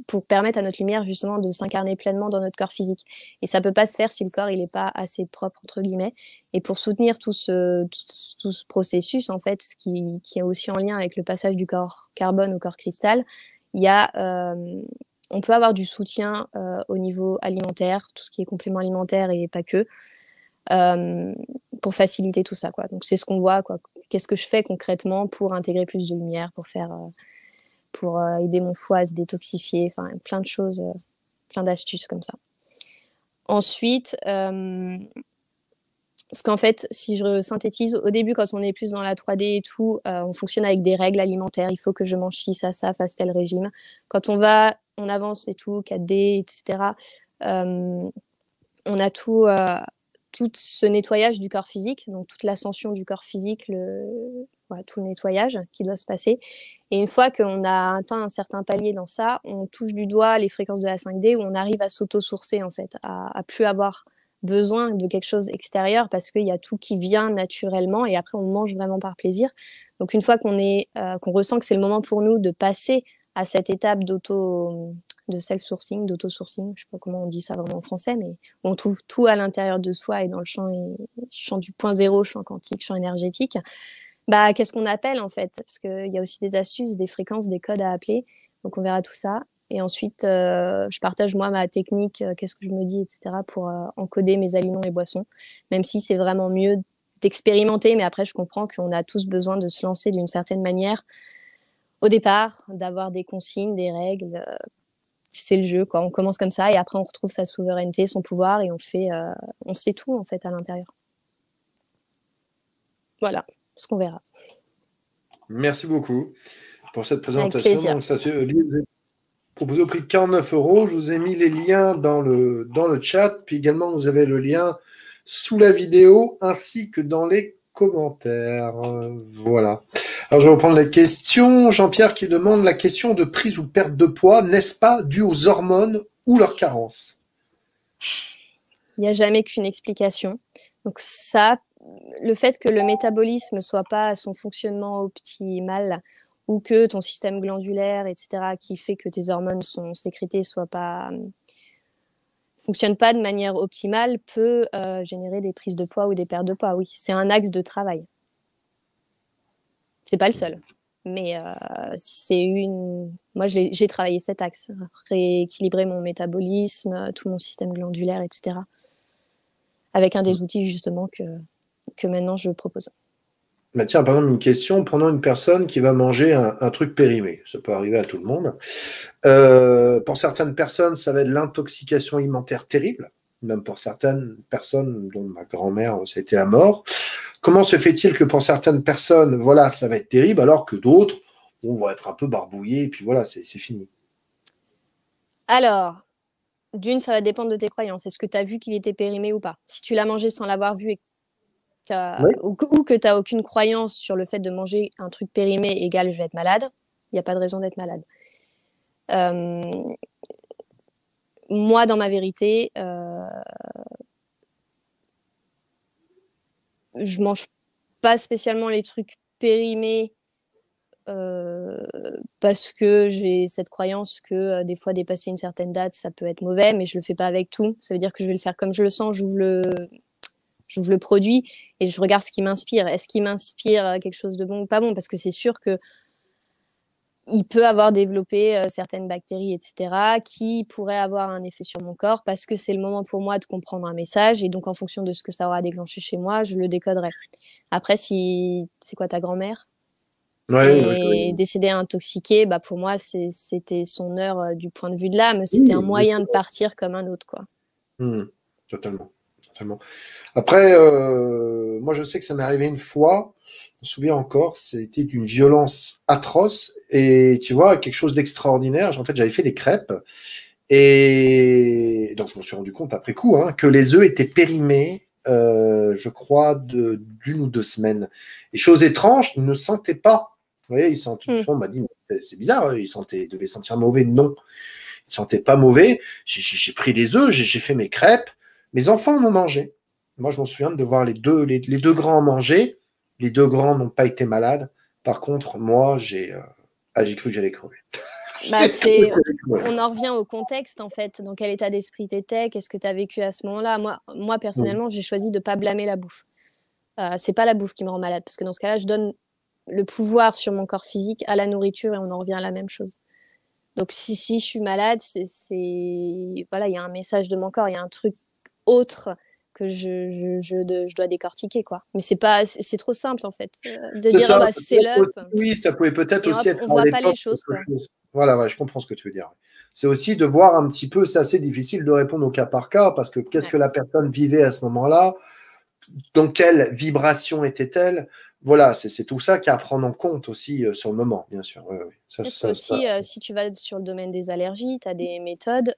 pour permettre à notre lumière justement de s'incarner pleinement dans notre corps physique. Et ça peut pas se faire si le corps il est pas assez propre entre guillemets. Et pour soutenir tout ce processus en fait, qui est aussi en lien avec le passage du corps carbone au corps cristal, il y a on peut avoir du soutien au niveau alimentaire, tout ce qui est complément alimentaire et pas que, pour faciliter tout ça, quoi. Donc c'est ce qu'on voit, quoi. Qu'est-ce que je fais concrètement pour intégrer plus de lumière, pour aider mon foie à se détoxifier, enfin plein de choses, plein d'astuces comme ça. Ensuite, parce qu'en fait, si je synthétise, au début, quand on est plus dans la 3D et tout, on fonctionne avec des règles alimentaires. Il faut que je mange ci, ça, fasse tel régime. Quand on avance et tout, 4D, etc., on a tout ce nettoyage du corps physique, donc toute l'ascension du corps physique, tout le nettoyage qui doit se passer. Et une fois qu'on a atteint un certain palier dans ça, on touche du doigt les fréquences de la 5D où on arrive à s'auto-sourcer, en fait, à plus avoir besoin de quelque chose extérieur parce qu'il y a tout qui vient naturellement et après on mange vraiment par plaisir. Donc une fois qu'on ressent que c'est le moment pour nous de passer à cette étape de self-sourcing, d'auto-sourcing, je sais pas comment on dit ça vraiment en français, mais on trouve tout à l'intérieur de soi et dans le champ du point zéro, champ quantique, champ énergétique. Bah, qu'est-ce qu'on appelle en fait? Parce qu'il y a aussi des astuces, des fréquences, des codes à appeler. Donc on verra tout ça. Et ensuite, je partage moi ma technique, qu'est-ce que je me dis, etc. pour encoder mes aliments et boissons. Même si c'est vraiment mieux d'expérimenter, mais après je comprends qu'on a tous besoin de se lancer d'une certaine manière au départ, d'avoir des consignes, des règles. C'est le jeu, quoi. On commence comme ça et après on retrouve sa souveraineté, son pouvoir et on sait tout en fait à l'intérieur. Voilà ce qu'on verra. Merci beaucoup pour cette Avec présentation. plaisir. Donc, ça se proposé au prix de 49 euros. Je vous ai mis les liens dans le chat. Puis également, vous avez le lien sous la vidéo ainsi que dans les commentaires. Voilà. Alors, je vais reprendre la question. Jean-Pierre qui demande la question de prise ou perte de poids, n'est-ce pas dû aux hormones ou leur carence? Il n'y a jamais qu'une explication. Donc ça, le fait que le métabolisme ne soit pas à son fonctionnement optimal ou que ton système glandulaire, etc., qui fait que tes hormones sont sécrétées, fonctionne pas de manière optimale, peut générer des prises de poids ou des pertes de poids. Oui, c'est un axe de travail. C'est pas le seul, mais moi j'ai travaillé cet axe, rééquilibrer mon métabolisme, tout mon système glandulaire, etc. Avec un des outils justement que maintenant je propose. Bah tiens, par exemple, une question, prenons une personne qui va manger un truc périmé, ça peut arriver à tout le monde. Pour certaines personnes, ça va être l'intoxication alimentaire terrible, même pour certaines personnes, dont ma grand-mère, ça a été la mort. Comment se fait-il que pour certaines personnes, voilà, ça va être terrible, alors que d'autres, on va être un peu barbouillés, et puis voilà, c'est fini. Alors, d'une, ça va dépendre de tes croyances. Est-ce que tu as vu qu'il était périmé ou pas? Si tu l'as mangé sans l'avoir vu et Oui. ou que tu n'as aucune croyance sur le fait de manger un truc périmé égale je vais être malade, il n'y a pas de raison d'être malade. Moi, dans ma vérité, je mange pas spécialement les trucs périmés parce que j'ai cette croyance que des fois dépasser une certaine date, ça peut être mauvais, mais je le fais pas avec tout. Ça veut dire que je vais le faire comme je le sens, j'ouvre le produit et je regarde ce qui m'inspire. Est-ce qu'il m'inspire quelque chose de bon ou pas bon? Parce que c'est sûr que il peut avoir développé certaines bactéries, etc., qui pourraient avoir un effet sur mon corps parce que c'est le moment pour moi de comprendre un message et donc en fonction de ce que ça aura déclenché chez moi, je le décoderai. Après, si c'est quoi ta grand-mère Ouais, moi, et décédée intoxiquée, bah pour moi c'était son heure du point de vue de l'âme, c'était un oui, moyen de partir comme un autre, quoi. totalement, totalement. Après, moi, je sais que ça m'est arrivé une fois. Je me souviens encore, c'était d'une violence atroce et tu vois, quelque chose d'extraordinaire. En fait, j'avais fait des crêpes et donc je me suis rendu compte après coup hein, que les œufs étaient périmés, je crois, d'une ou deux semaines. Et chose étrange, ils ne sentaient pas. Vous voyez, on m'a dit, c'est bizarre, ils devaient sentir mauvais. Non, ils sentaient pas mauvais. J'ai pris des œufs, j'ai fait mes crêpes. Mes enfants en ont mangé. Moi, je m'en souviens de voir les deux grands manger. Les deux grands n'ont pas été malades. Par contre, moi, j'ai cru que j'allais crever. Bah, on en revient au contexte, en fait. Dans quel état d'esprit tu étais? Qu'est-ce que tu as vécu à ce moment-là? Moi, personnellement, j'ai choisi de ne pas blâmer la bouffe. C'est pas la bouffe qui me rend malade, parce que dans ce cas-là, je donne le pouvoir sur mon corps physique à la nourriture et on en revient à la même chose. Donc, si je suis malade, voilà, il y a un message de mon corps, il y a un truc autre que je dois décortiquer, quoi. Mais c'est trop simple, en fait, de C'est dire, ah ça. bah, c'est l'œuf, Oui, ça pouvait peut-être et aussi hop, être on à voit pas les l'époque choses, quelque quoi. chose. Voilà, ouais, je comprends ce que tu veux dire. C'est aussi de voir un petit peu, c'est assez difficile de répondre au cas par cas, parce que qu'est-ce Ouais. que la personne vivait à ce moment-là? Dans quelle vibration était-elle? Voilà, c'est tout ça qu'il y a à prendre en compte aussi sur le moment, bien sûr. Ouais, ouais. Peut-être aussi, si tu vas sur le domaine des allergies, tu as des méthodes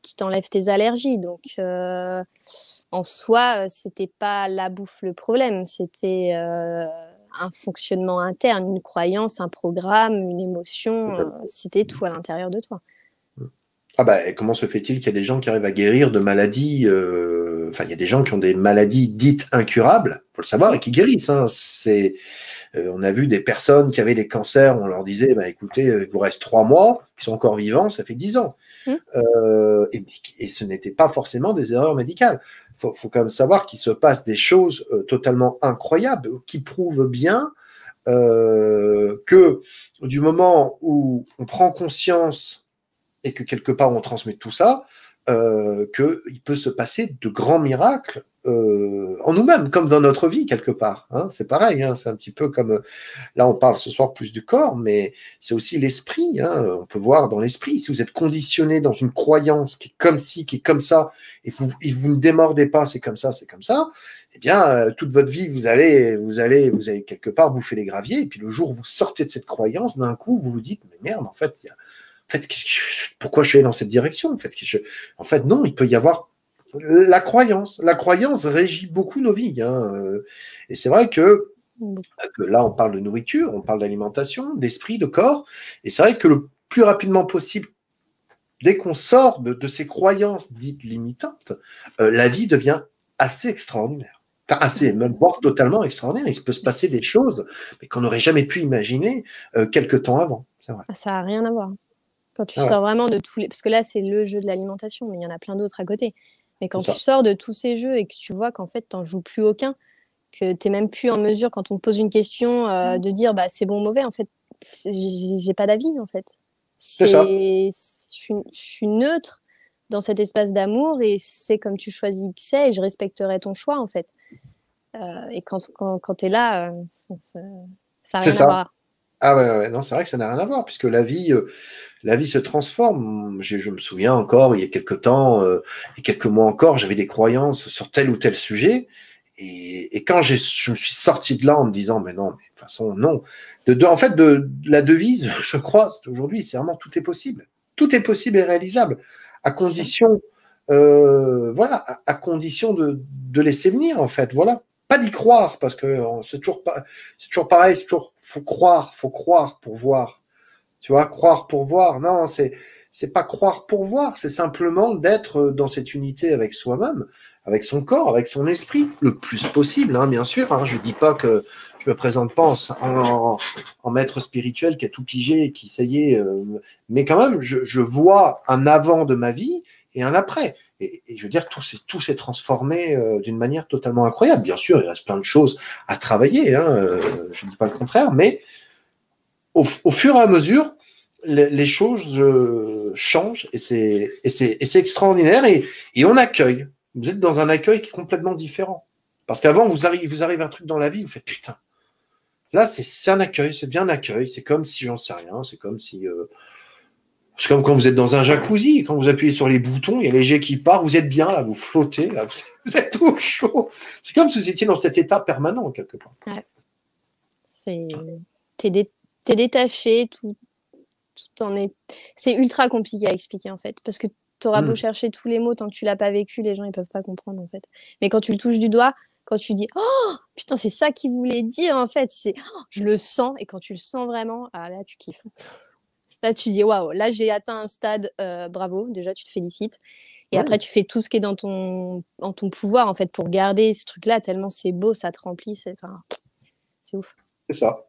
qui t'enlèvent tes allergies. Donc, en soi, c'était pas la bouffe le problème, c'était un fonctionnement interne, une croyance, un programme, une émotion, c'était tout à l'intérieur de toi. Ah bah, comment se fait-il qu'il y a des gens qui arrivent à guérir de maladies enfin, il y a des gens qui ont des maladies dites incurables, faut le savoir, et qui guérissent. Hein. On a vu des personnes qui avaient des cancers, on leur disait, bah, écoutez, il vous reste 3 mois, ils sont encore vivants, ça fait 10 ans. Mm. Et ce n'était pas forcément des erreurs médicales. Faut quand même savoir qu'il se passe des choses totalement incroyables qui prouvent bien que du moment où on prend conscience et que quelque part on transmet tout ça, qu'il peut se passer de grands miracles en nous-mêmes, comme dans notre vie quelque part. Hein. C'est pareil, hein, c'est un petit peu comme, là on parle ce soir plus du corps, mais c'est aussi l'esprit. Hein. On peut voir dans l'esprit, si vous êtes conditionné dans une croyance qui est comme ci, qui est comme ça, et vous ne démordez pas, c'est comme ça, eh bien, toute votre vie, vous allez quelque part bouffer les graviers, et puis le jour où vous sortez de cette croyance, d'un coup, vous vous dites, mais merde, en fait, pourquoi je suis allé dans cette direction en fait, non, il peut y avoir la croyance. La croyance régit beaucoup nos vies. Hein. Et c'est vrai que là, on parle de nourriture, on parle d'alimentation, d'esprit, de corps. Et c'est vrai que le plus rapidement possible, dès qu'on sort de ces croyances dites limitantes, la vie devient assez extraordinaire. Enfin, assez, même voire totalement extraordinaire. Il peut se passer des choses mais qu'on n'aurait jamais pu imaginer quelque temps avant. C'est vrai. Ça n'a rien à voir. Quand tu sors vraiment de tous les... Parce que là, c'est le jeu de l'alimentation, mais il y en a plein d'autres à côté. Mais quand tu sors de tous ces jeux et que tu vois qu'en fait, tu n'en joues plus aucun, que tu n'es même plus en mesure, quand on te pose une question, de dire bah, c'est bon ou mauvais, en fait, j'ai pas d'avis, en fait. C'est ça. Je suis neutre dans cet espace d'amour et c'est comme tu choisis que c'est et je respecterai ton choix, en fait. Et quand tu es là, ça n'a rien à voir. Ah ouais, non, c'est vrai que ça n'a rien à voir, puisque la vie se transforme. Je me souviens encore, il y a quelques temps, il y a quelques mois encore, j'avais des croyances sur tel ou tel sujet. Et quand je me suis sorti de là en me disant, mais non, mais de toute façon, non. En fait, la devise, je crois, aujourd'hui, c'est vraiment tout est possible. Tout est possible et réalisable, à condition, voilà, à condition de laisser venir, en fait, voilà. Pas d'y croire, parce que c'est toujours pareil, faut croire pour voir. Tu vois, croire pour voir. Non, c'est pas croire pour voir, c'est simplement d'être dans cette unité avec soi-même, avec son corps, avec son esprit, le plus possible, hein, bien sûr. Hein. Je dis pas que je me présente pas en maître spirituel qui a tout pigé et qui, ça y est, mais quand même, je vois un avant de ma vie et un après. Et je veux dire, tout s'est transformé d'une manière totalement incroyable. Bien sûr, il reste plein de choses à travailler, hein, je ne dis pas le contraire, mais au fur et à mesure, les choses changent et c'est extraordinaire et on accueille. Vous êtes dans un accueil qui est complètement différent. Parce qu'avant, vous arrive un truc dans la vie, vous faites putain. Là, c'est un accueil, ça devient un accueil. C'est comme si, j'en sais rien, c'est comme quand vous êtes dans un jacuzzi, quand vous appuyez sur les boutons, il y a les jets qui partent, vous êtes bien là, vous flottez, là, vous êtes tout chaud. C'est comme si vous étiez dans cet état permanent, quelque part. Ouais. T'es détaché, tout en est. C'est ultra compliqué à expliquer en fait, parce que t'auras beau chercher tous les mots, tant que tu l'as pas vécu, les gens ils peuvent pas comprendre en fait. Mais quand tu le touches du doigt, quand tu dis oh putain c'est ça qu'il voulait dire en fait, c'est je le sens et quand tu le sens vraiment, ah là tu kiffes. Là tu dis waouh, là j'ai atteint un stade, bravo, déjà tu te félicites. Et après tu fais tout ce qui est dans ton pouvoir en fait pour garder ce truc-là tellement c'est beau, ça te remplit, c'est ouf. C'est ça.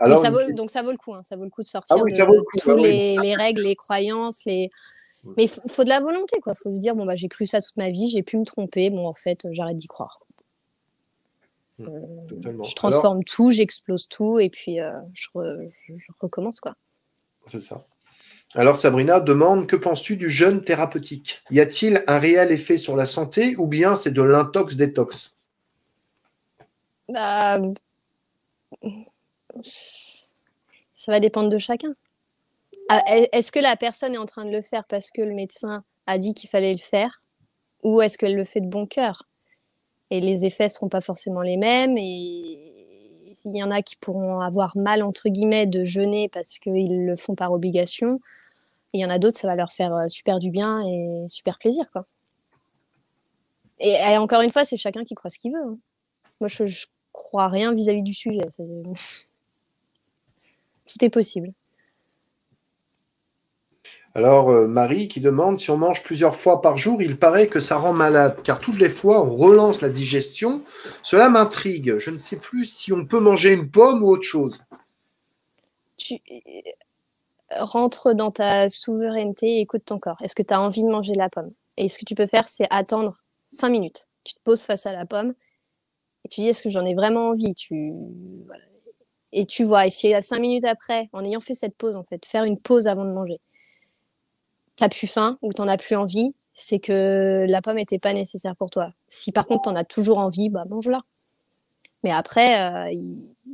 Alors, mais donc ça vaut le coup, hein. Ça vaut le coup de sortir de tous les règles, les croyances, mais il faut de la volonté, quoi. Il faut se dire, bon, bah, j'ai cru ça toute ma vie, j'ai pu me tromper, bon, en fait, j'arrête d'y croire. Je transforme tout, j'explose tout, et puis je recommence, quoi. C'est ça. Alors Sabrina demande, que penses-tu du jeûne thérapeutique? Y a-t-il un réel effet sur la santé ou bien c'est de l'intox-détox? Bah, ça va dépendre de chacun. Est-ce que la personne est en train de le faire parce que le médecin a dit qu'il fallait le faire ou est-ce qu'elle le fait de bon cœur? Et les effets ne seront pas forcément les mêmes et il y en a qui pourront avoir mal entre guillemets de jeûner parce qu'ils le font par obligation. Il y en a d'autres, ça va leur faire super du bien et super plaisir, quoi. Et encore une fois, c'est chacun qui croit ce qu'il veut. Hein. Moi, je crois rien vis-à-vis du sujet. Tout est possible. Alors, Marie qui demande si on mange plusieurs fois par jour, il paraît que ça rend malade, car toutes les fois on relance la digestion. Cela m'intrigue. Je ne sais plus si on peut manger une pomme ou autre chose. Tu rentres dans ta souveraineté et écoute ton corps. Est-ce que tu as envie de manger la pomme? Et ce que tu peux faire, c'est attendre 5 minutes. Tu te poses face à la pomme et tu dis est-ce que j'en ai vraiment envie? Voilà. Et tu vois, et si à 5 minutes après, en ayant fait cette pause, en fait, faire une pause avant de manger, t'as plus faim ou t'en as plus envie, c'est que la pomme n'était pas nécessaire pour toi. Si par contre t'en as toujours envie, bah mange-la. Mais après,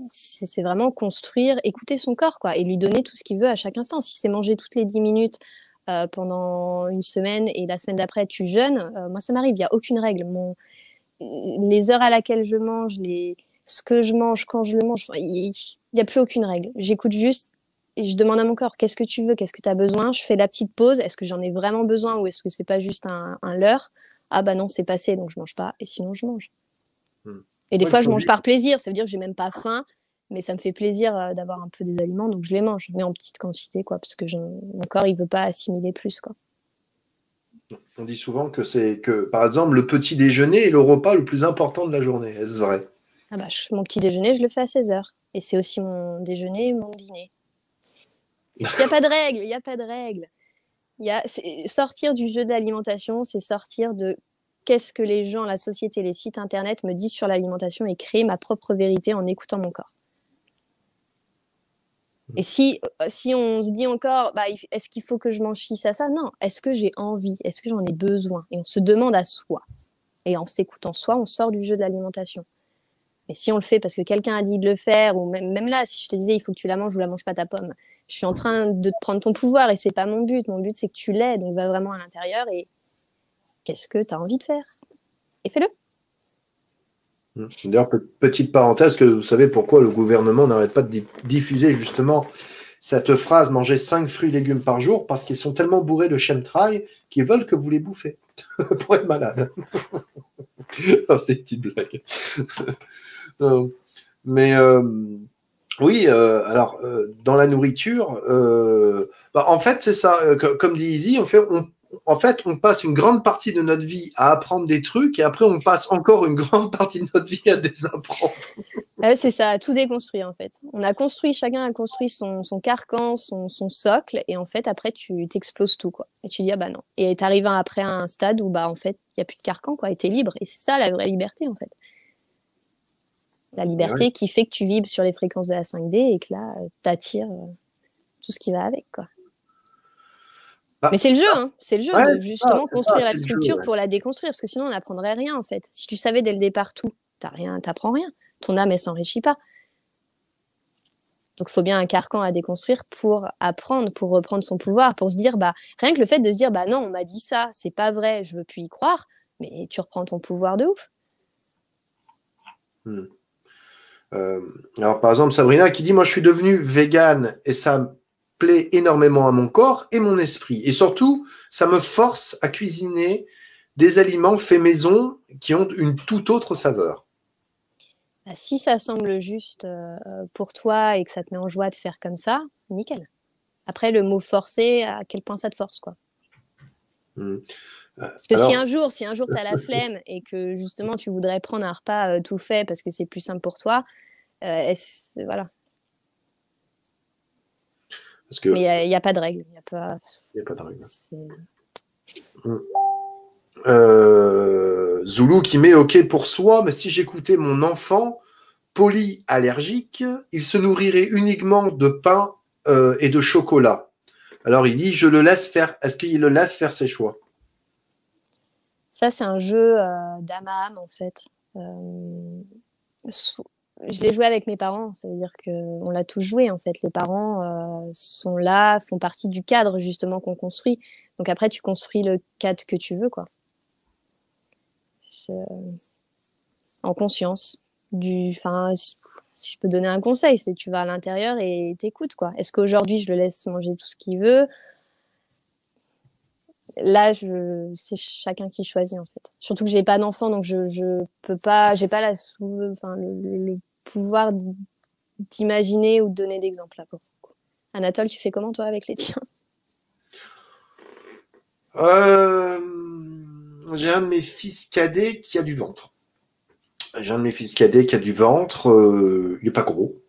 c'est vraiment construire, écouter son corps, quoi, et lui donner tout ce qu'il veut à chaque instant. Si c'est manger toutes les 10 minutes pendant une semaine et la semaine d'après tu jeûnes, moi ça m'arrive, il n'y a aucune règle. Les heures à laquelle je mange, ce que je mange, quand je le mange, il n'y a plus aucune règle. J'écoute juste et je demande à mon corps qu'est-ce que tu veux, qu'est-ce que tu as besoin. Je fais la petite pause, est-ce que j'en ai vraiment besoin ou est-ce que c'est pas juste un leurre? Ah bah non, c'est passé, donc je mange pas, et sinon je mange. Et des Ouais, il fois, je faut mange par plaisir, ça veut dire que j'ai même pas faim, mais ça me fait plaisir d'avoir un peu des aliments, donc je les mange, mais en petite quantité, quoi, parce que mon corps, il veut pas assimiler plus, quoi. On dit souvent que c'est que, par exemple, le petit déjeuner est le repas le plus important de la journée. Est-ce vrai? Ah bah, mon petit déjeuner, je le fais à 16 h. Et c'est aussi mon déjeuner et mon dîner. Il n'y a pas de règle, il n'y a pas de règle. Sortir du jeu de l'alimentation, c'est sortir de qu'est-ce que les gens, la société, les sites internet me disent sur l'alimentation et créer ma propre vérité en écoutant mon corps. Et si on se dit encore, bah, est-ce qu'il faut que je mange ci, ça, non. Est-ce que j'ai envie? Est-ce que j'en ai besoin? Et on se demande à soi. Et en s'écoutant soi, on sort du jeu de l'alimentation. Et si on le fait parce que quelqu'un a dit de le faire, ou même là, si je te disais, il faut que tu la manges ou la manges pas ta pomme, je suis en train de te prendre ton pouvoir et c'est pas mon but. Mon but, c'est que tu l'aies. Donc, va vraiment à l'intérieur et qu'est-ce que tu as envie de faire? Et fais-le. D'ailleurs, petite parenthèse, que vous savez pourquoi le gouvernement n'arrête pas de diffuser justement cette phrase manger 5 fruits et légumes par jour, parce qu'ils sont tellement bourrés de chemtrail qu'ils veulent que vous les bouffez pour être malade. C'est une petite blague. Mais oui, alors dans la nourriture, en fait c'est ça. Comme dit Izzy, en fait, on passe une grande partie de notre vie à apprendre des trucs et après on passe encore une grande partie de notre vie à désapprendre. C'est ça, à tout déconstruire en fait. Chacun a construit son carcan, son socle, et en fait après tu t'exploses tout, quoi. Et tu dis ah bah non. Et t'arrives après à un stade où bah en fait il y a plus de carcan, quoi, et t'es libre. Et c'est ça la vraie liberté en fait. La liberté qui fait que tu vibres sur les fréquences de la 5D et que là t'attires tout ce qui va avec, quoi. Mais c'est le jeu, hein. C'est le jeu de justement construire la structure pour la déconstruire, parce que sinon on n'apprendrait rien en fait. Si tu savais dès le départ tout, t'apprends rien. Ton âme elle s'enrichit pas. Donc il faut bien un carcan à déconstruire pour apprendre, pour reprendre son pouvoir, pour se dire bah rien que le fait de se dire bah non on m'a dit ça, c'est pas vrai, je veux plus y croire, mais tu reprends ton pouvoir de ouf. Alors par exemple Sabrina qui dit moi je suis devenue végane et ça plaît énormément à mon corps et mon esprit. Et surtout, ça me force à cuisiner des aliments faits maison qui ont une toute autre saveur. Si ça semble juste pour toi et que ça te met en joie de faire comme ça, nickel. Après, le mot forcer, à quel point ça te force, quoi. Parce que alors, si un jour tu as la flemme et que justement tu voudrais prendre un repas tout fait parce que c'est plus simple pour toi, voilà. parce que, mais il n'y a pas de règle. Il n'y a pas de règle. Zoulou qui met OK pour soi, mais si j'écoutais mon enfant polyallergique, il se nourrirait uniquement de pain et de chocolat. Alors il dit, je le laisse faire. Est-ce qu'il le laisse faire ses choix? Ça, c'est un jeu d'âme à âme, en fait. Je l'ai joué avec mes parents, ça veut dire qu'on l'a tous joué, en fait. Les parents sont là, font partie du cadre, justement, qu'on construit. Donc après, tu construis le cadre que tu veux, quoi. En conscience. Si je peux donner un conseil, c'est tu vas à l'intérieur et t'écoutes, quoi. Est-ce qu'aujourd'hui, je le laisse manger tout ce qu'il veut? Là, c'est chacun qui choisit, en fait. Surtout que j'ai pas d'enfant, donc je peux pas, j'ai pas le pouvoir d'imaginer ou de donner d'exemple, là. Anatole, tu fais comment, toi, avec les tiens? Euh, j'ai un de mes fils cadets qui a du ventre. J'ai un de mes fils cadets qui a du ventre. Il n'est pas gros.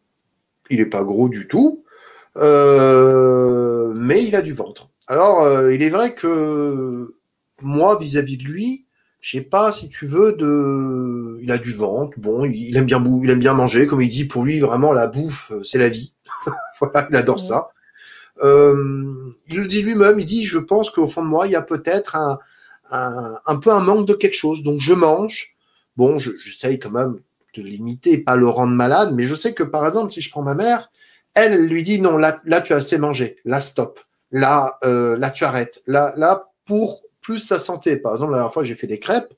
Il n'est pas gros du tout. Mais il a du ventre. Alors, il est vrai que moi, vis-à-vis de lui, je sais pas si tu veux il a du ventre. Bon, il aime bien il aime bien manger, comme il dit. Pour lui, vraiment, la bouffe, c'est la vie. Voilà, il adore Mmh. ça. Il le dit lui-même. Il dit, je pense qu'au fond de moi, il y a peut-être un peu un manque de quelque chose. Donc, je mange. Bon, j'essaye quand même de limiter, pas le rendre malade, mais je sais que par exemple, si je prends ma mère, elle lui dit non, là tu as assez mangé, là stop, là tu arrêtes, là pour plus sa santé. Par exemple, la dernière fois j'ai fait des crêpes,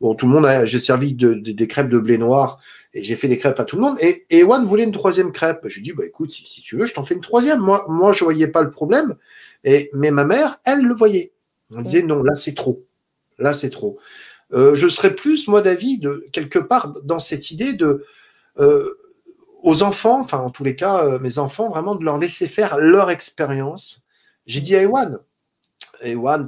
bon tout le monde j'ai servi des crêpes de blé noir et j'ai fait des crêpes à tout le monde et Ewan voulait une troisième crêpe. J'ai dit bah écoute si tu veux je t'en fais une troisième. Moi je voyais pas le problème mais ma mère elle le voyait. On disait non là c'est trop, là c'est trop. Je serais plus, moi, d'avis, quelque part, dans cette idée euh, aux enfants, enfin, en tous les cas, mes enfants, vraiment, de leur laisser faire leur expérience. J'ai dit à Ewan,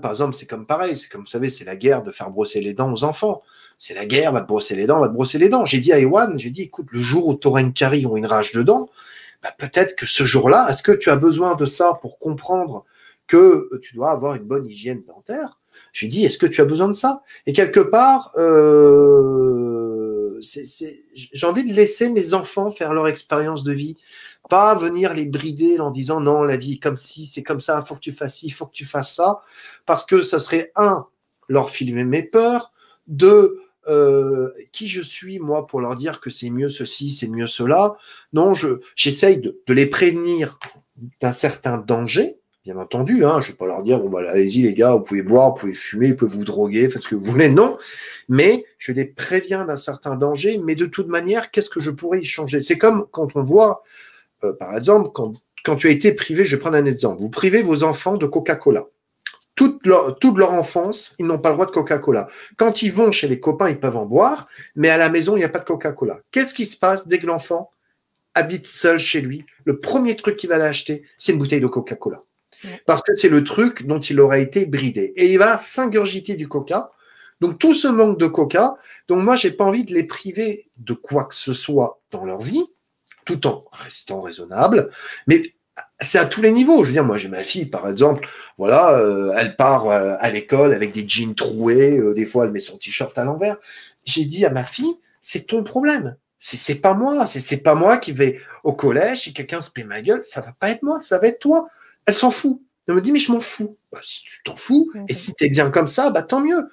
par exemple, c'est comme pareil, c'est comme, vous savez, c'est la guerre de faire brosser les dents aux enfants. C'est la guerre, va te brosser les dents, va te brosser les dents. J'ai dit à Ewan, j'ai dit, écoute, le jour où tu auras une carie ou une rage de dents, bah, peut-être que ce jour-là, est-ce que tu as besoin de ça pour comprendre que tu dois avoir une bonne hygiène dentaire? J'ai dit, est-ce que tu as besoin de ça? Et quelque part, j'ai envie de laisser mes enfants faire leur expérience de vie, pas venir les brider en disant non, la vie est comme ci, c'est comme ça, il faut que tu fasses ci, il faut que tu fasses ça, parce que ça serait un, leur filmer mes peurs, deux, qui je suis moi pour leur dire que c'est mieux ceci, c'est mieux cela. Non, j'essaye de les prévenir d'un certain danger, bien entendu. Hein, je ne vais pas leur dire, bon, bah, allez-y les gars, vous pouvez boire, vous pouvez fumer, vous pouvez vous droguer, faites ce que vous voulez. Non, mais je les préviens d'un certain danger, mais de toute manière, qu'est-ce que je pourrais y changer? C'est comme quand on voit, par exemple, quand tu as été privé, je vais prendre un exemple, vous privez vos enfants de Coca-Cola. Toute leur enfance, ils n'ont pas le droit de Coca-Cola. Quand ils vont chez les copains, ils peuvent en boire, mais à la maison, il n'y a pas de Coca-Cola. Qu'est-ce qui se passe dès que l'enfant habite seul chez lui? Le premier truc qu'il va l'acheter, c'est une bouteille de Coca-Cola. Parce que c'est le truc dont il aurait été bridé. Et il va s'ingurgiter du coca. Donc tout ce manque de coca, donc moi j'ai pas envie de les priver de quoi que ce soit dans leur vie, tout en restant raisonnable, mais c'est à tous les niveaux. Je veux dire, moi j'ai ma fille par exemple, voilà, elle part à l'école avec des jeans troués, des fois elle met son t-shirt à l'envers. J'ai dit à ma fille, c'est ton problème. C'est pas moi, c'est pas moi qui vais au collège, si quelqu'un se paie ma gueule, ça va pas être moi, ça va être toi. Elle s'en fout. Elle me dit, mais je m'en fous. Bah, si tu t'en fous, et si tu es bien comme ça, bah, tant mieux.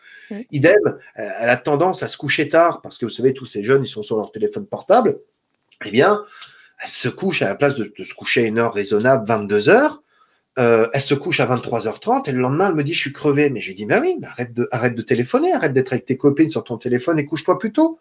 Idem, elle a tendance à se coucher tard, parce que vous savez, tous ces jeunes, ils sont sur leur téléphone portable. Eh bien, elle se couche à la place de se coucher à une heure raisonnable, 22 heures. Elle se couche à 23h30 et le lendemain, elle me dit, je suis crevé. Mais je lui dis, bah oui, arrête de téléphoner, arrête d'être avec tes copines sur ton téléphone et couche-toi plus tôt.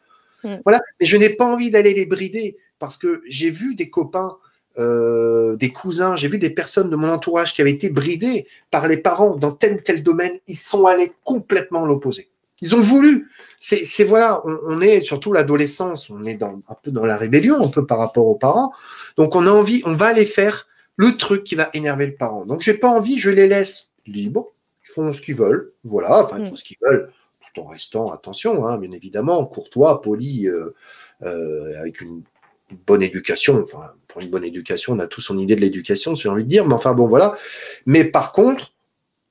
Voilà. Mais je n'ai pas envie d'aller les brider parce que j'ai vu des copains, des cousins, j'ai vu des personnes de mon entourage qui avaient été bridées par les parents dans tel ou tel domaine. Ils sont allés complètement à l'opposé. Ils ont voulu. C'est voilà, on est surtout l'adolescence, on est un peu dans la rébellion, un peu par rapport aux parents. Donc on a envie, on va aller faire le truc qui va énerver le parent. Donc j'ai pas envie, je les laisse libres, ils font ce qu'ils veulent, voilà, enfin ils font ce qu'ils veulent, tout en restant, attention, hein, bien évidemment, courtois, poli, avec une bonne éducation. Enfin, pour une bonne éducation, on a tous son idée de l'éducation, j'ai envie de dire, mais enfin bon, voilà. Mais par contre,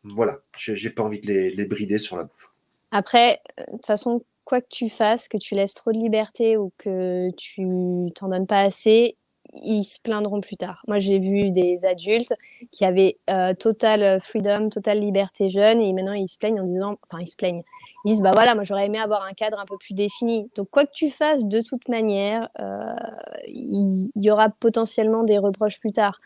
voilà, j'ai pas envie de les brider sur la bouffe. Après, de toute façon, quoi que tu fasses, que tu laisses trop de liberté ou que tu t'en donnes pas assez, ils se plaindront plus tard. Moi, j'ai vu des adultes qui avaient total freedom, totale liberté jeune et maintenant ils se plaignent en disant, enfin ils se plaignent, ils disent bah voilà, moi j'aurais aimé avoir un cadre un peu plus défini. Donc quoi que tu fasses, de toute manière, il y aura potentiellement des reproches plus tard.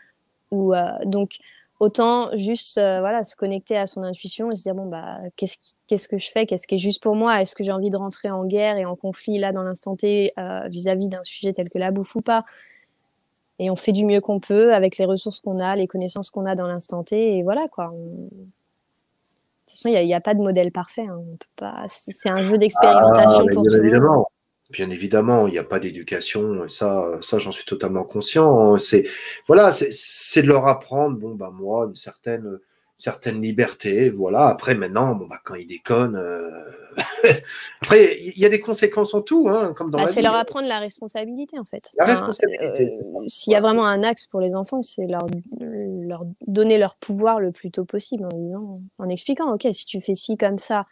Donc autant juste voilà, se connecter à son intuition et se dire bon bah qu'est-ce que je fais, qu'est-ce qui est juste pour moi, est-ce que j'ai envie de rentrer en guerre et en conflit là dans l'instant T vis-à-vis d'un sujet tel que la bouffe ou pas, et on fait du mieux qu'on peut avec les ressources qu'on a, les connaissances qu'on a dans l'instant T, et voilà quoi. De toute façon il y a pas de modèle parfait, hein. On peut pas, c'est un jeu d'expérimentation pour tout le monde. Bien évidemment, il n'y a pas d'éducation, et ça j'en suis totalement conscient. C'est voilà, c'est de leur apprendre, bon bah moi, une certaine certaine liberté, voilà. Après, maintenant, bon, bah, quand ils déconnent, après, il y a des conséquences en tout, hein, comme dans la C'est vie. leur apprendre la responsabilité, en fait. La Enfin, responsabilité. s'il y a vraiment un axe pour les enfants, c'est leur donner leur pouvoir le plus tôt possible en disant, en expliquant, ok, si tu fais ci comme ça,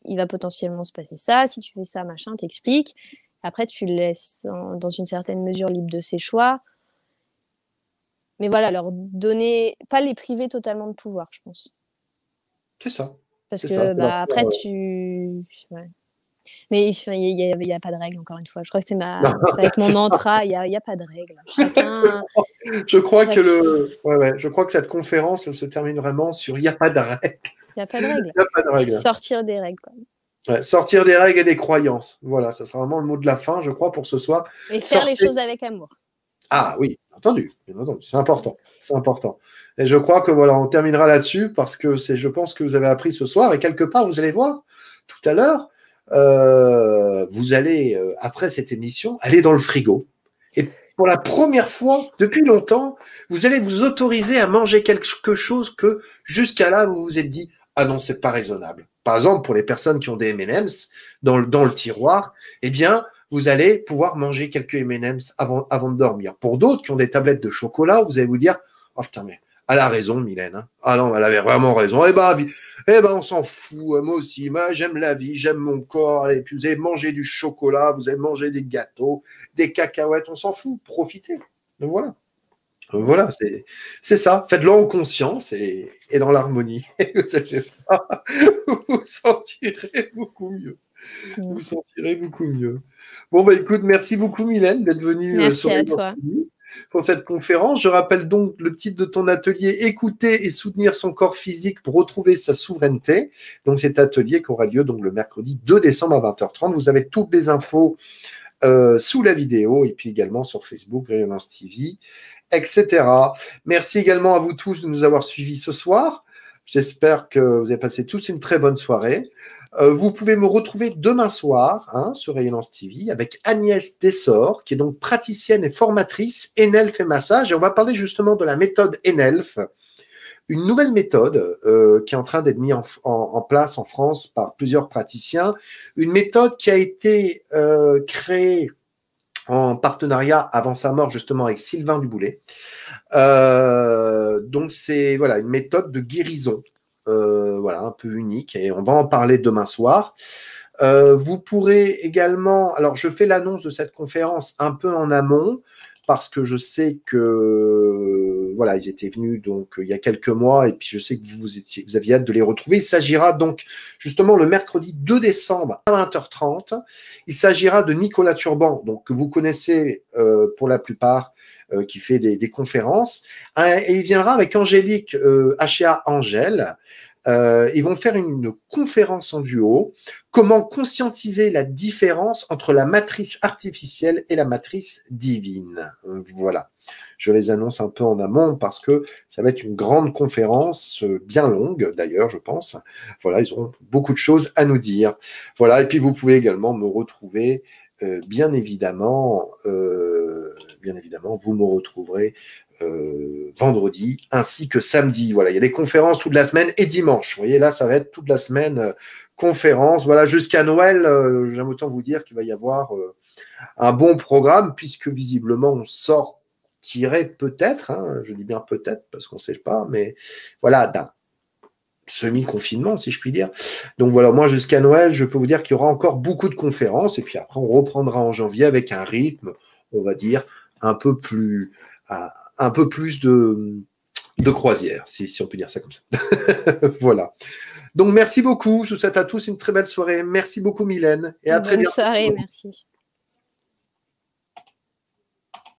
il va potentiellement se passer ça. Si tu fais ça, machin, t'expliques. Après, tu le laisses dans une certaine mesure libre de ses choix. Mais voilà, leur donner, pas les priver totalement de pouvoir, je pense. C'est ça. Parce C'est que ça. après, ouais. Mais il n'y a pas de règle, encore une fois. Je crois que ça va être mon mantra. Il n'y a pas de règle. Chacun. Je crois je crois que cette conférence, elle se termine vraiment sur il n'y a pas de règle. Il n'y a pas de règle. Il n'y a pas de règle. Sortir des règles, quoi. Ouais, sortir des règles et des croyances. Voilà, ça sera vraiment le mot de la fin, je crois, pour ce soir. Et faire les choses avec amour. Ah oui, entendu. C'est important. C'est important. Et je crois que voilà, on terminera là-dessus parce que je pense que vous avez appris ce soir et quelque part, vous allez voir tout à l'heure, vous allez, après cette émission, aller dans le frigo. Et pour la première fois depuis longtemps, vous allez vous autoriser à manger quelque chose que jusqu'à là, vous vous êtes dit, ah non, c'est pas raisonnable. Par exemple, pour les personnes qui ont des M&M's dans le tiroir, eh bien, vous allez pouvoir manger quelques M&M's avant de dormir. Pour d'autres qui ont des tablettes de chocolat, vous allez vous dire, oh putain, mais elle a raison, Mylène. Hein. Ah non, elle avait vraiment raison. Eh ben, on s'en fout. Moi aussi, j'aime la vie, j'aime mon corps. Et puis, vous allez manger du chocolat, vous allez manger des gâteaux, des cacahuètes, on s'en fout. Profitez. Donc voilà. Voilà, c'est ça. Faites-le en conscience et dans l'harmonie. Vous sentirez beaucoup mieux. Vous sentirez beaucoup mieux. Bon, bah écoute, merci beaucoup Mylène d'être venue merci à toi pour cette conférence. Je rappelle donc le titre de ton atelier, écouter et soutenir son corps physique pour retrouver sa souveraineté. Donc cet atelier qui aura lieu donc le mercredi 2 décembre à 20h30. Vous avez toutes les infos sous la vidéo et puis également sur Facebook, Rayonnance TV, etc. Merci également à vous tous de nous avoir suivis ce soir. J'espère que vous avez passé tous une très bonne soirée. Vous pouvez me retrouver demain soir sur Rayonnance TV avec Agnès Dessort, qui est donc praticienne et formatrice ENELF et massage. Et on va parler justement de la méthode ENELF, une nouvelle méthode qui est en train d'être mise en place en France par plusieurs praticiens. Une méthode qui a été créée en partenariat avant sa mort justement avec Sylvain Duboulet. Donc c'est voilà une méthode de guérison. Voilà, un peu unique et on va en parler demain soir. Vous pourrez également, alors je fais l'annonce de cette conférence un peu en amont parce que je sais que voilà, ils étaient venus donc il y a quelques mois et puis je sais que vous aviez hâte de les retrouver. Il s'agira donc justement le mercredi 2 décembre à 20h30. Il s'agira de Nicolas Turban, donc que vous connaissez pour la plupart, qui fait des conférences. Et il viendra avec Angélique H.A. Angèle. Ils vont faire une conférence en duo. Comment conscientiser la différence entre la matrice artificielle et la matrice divine. Voilà. Je les annonce un peu en amont parce que ça va être une grande conférence, bien longue d'ailleurs, je pense. Voilà, ils auront beaucoup de choses à nous dire. Voilà, et puis vous pouvez également me retrouver, bien évidemment, vous me retrouverez vendredi ainsi que samedi. Voilà, il y a des conférences toute la semaine et dimanche. Vous voyez, là, ça va être toute la semaine conférence. Voilà, jusqu'à Noël, j'aime autant vous dire qu'il va y avoir un bon programme puisque visiblement on sortirait peut-être, je dis bien peut-être parce qu'on ne sait pas, mais voilà, d'un semi-confinement, si je puis dire. Donc voilà, moi jusqu'à Noël, je peux vous dire qu'il y aura encore beaucoup de conférences et puis après on reprendra en janvier avec un rythme, on va dire, un peu plus de croisière, si on peut dire ça comme ça. Voilà. Donc merci beaucoup, je vous souhaite à tous une très belle soirée. Merci beaucoup Mylène et à très bientôt. Bonne soirée, merci.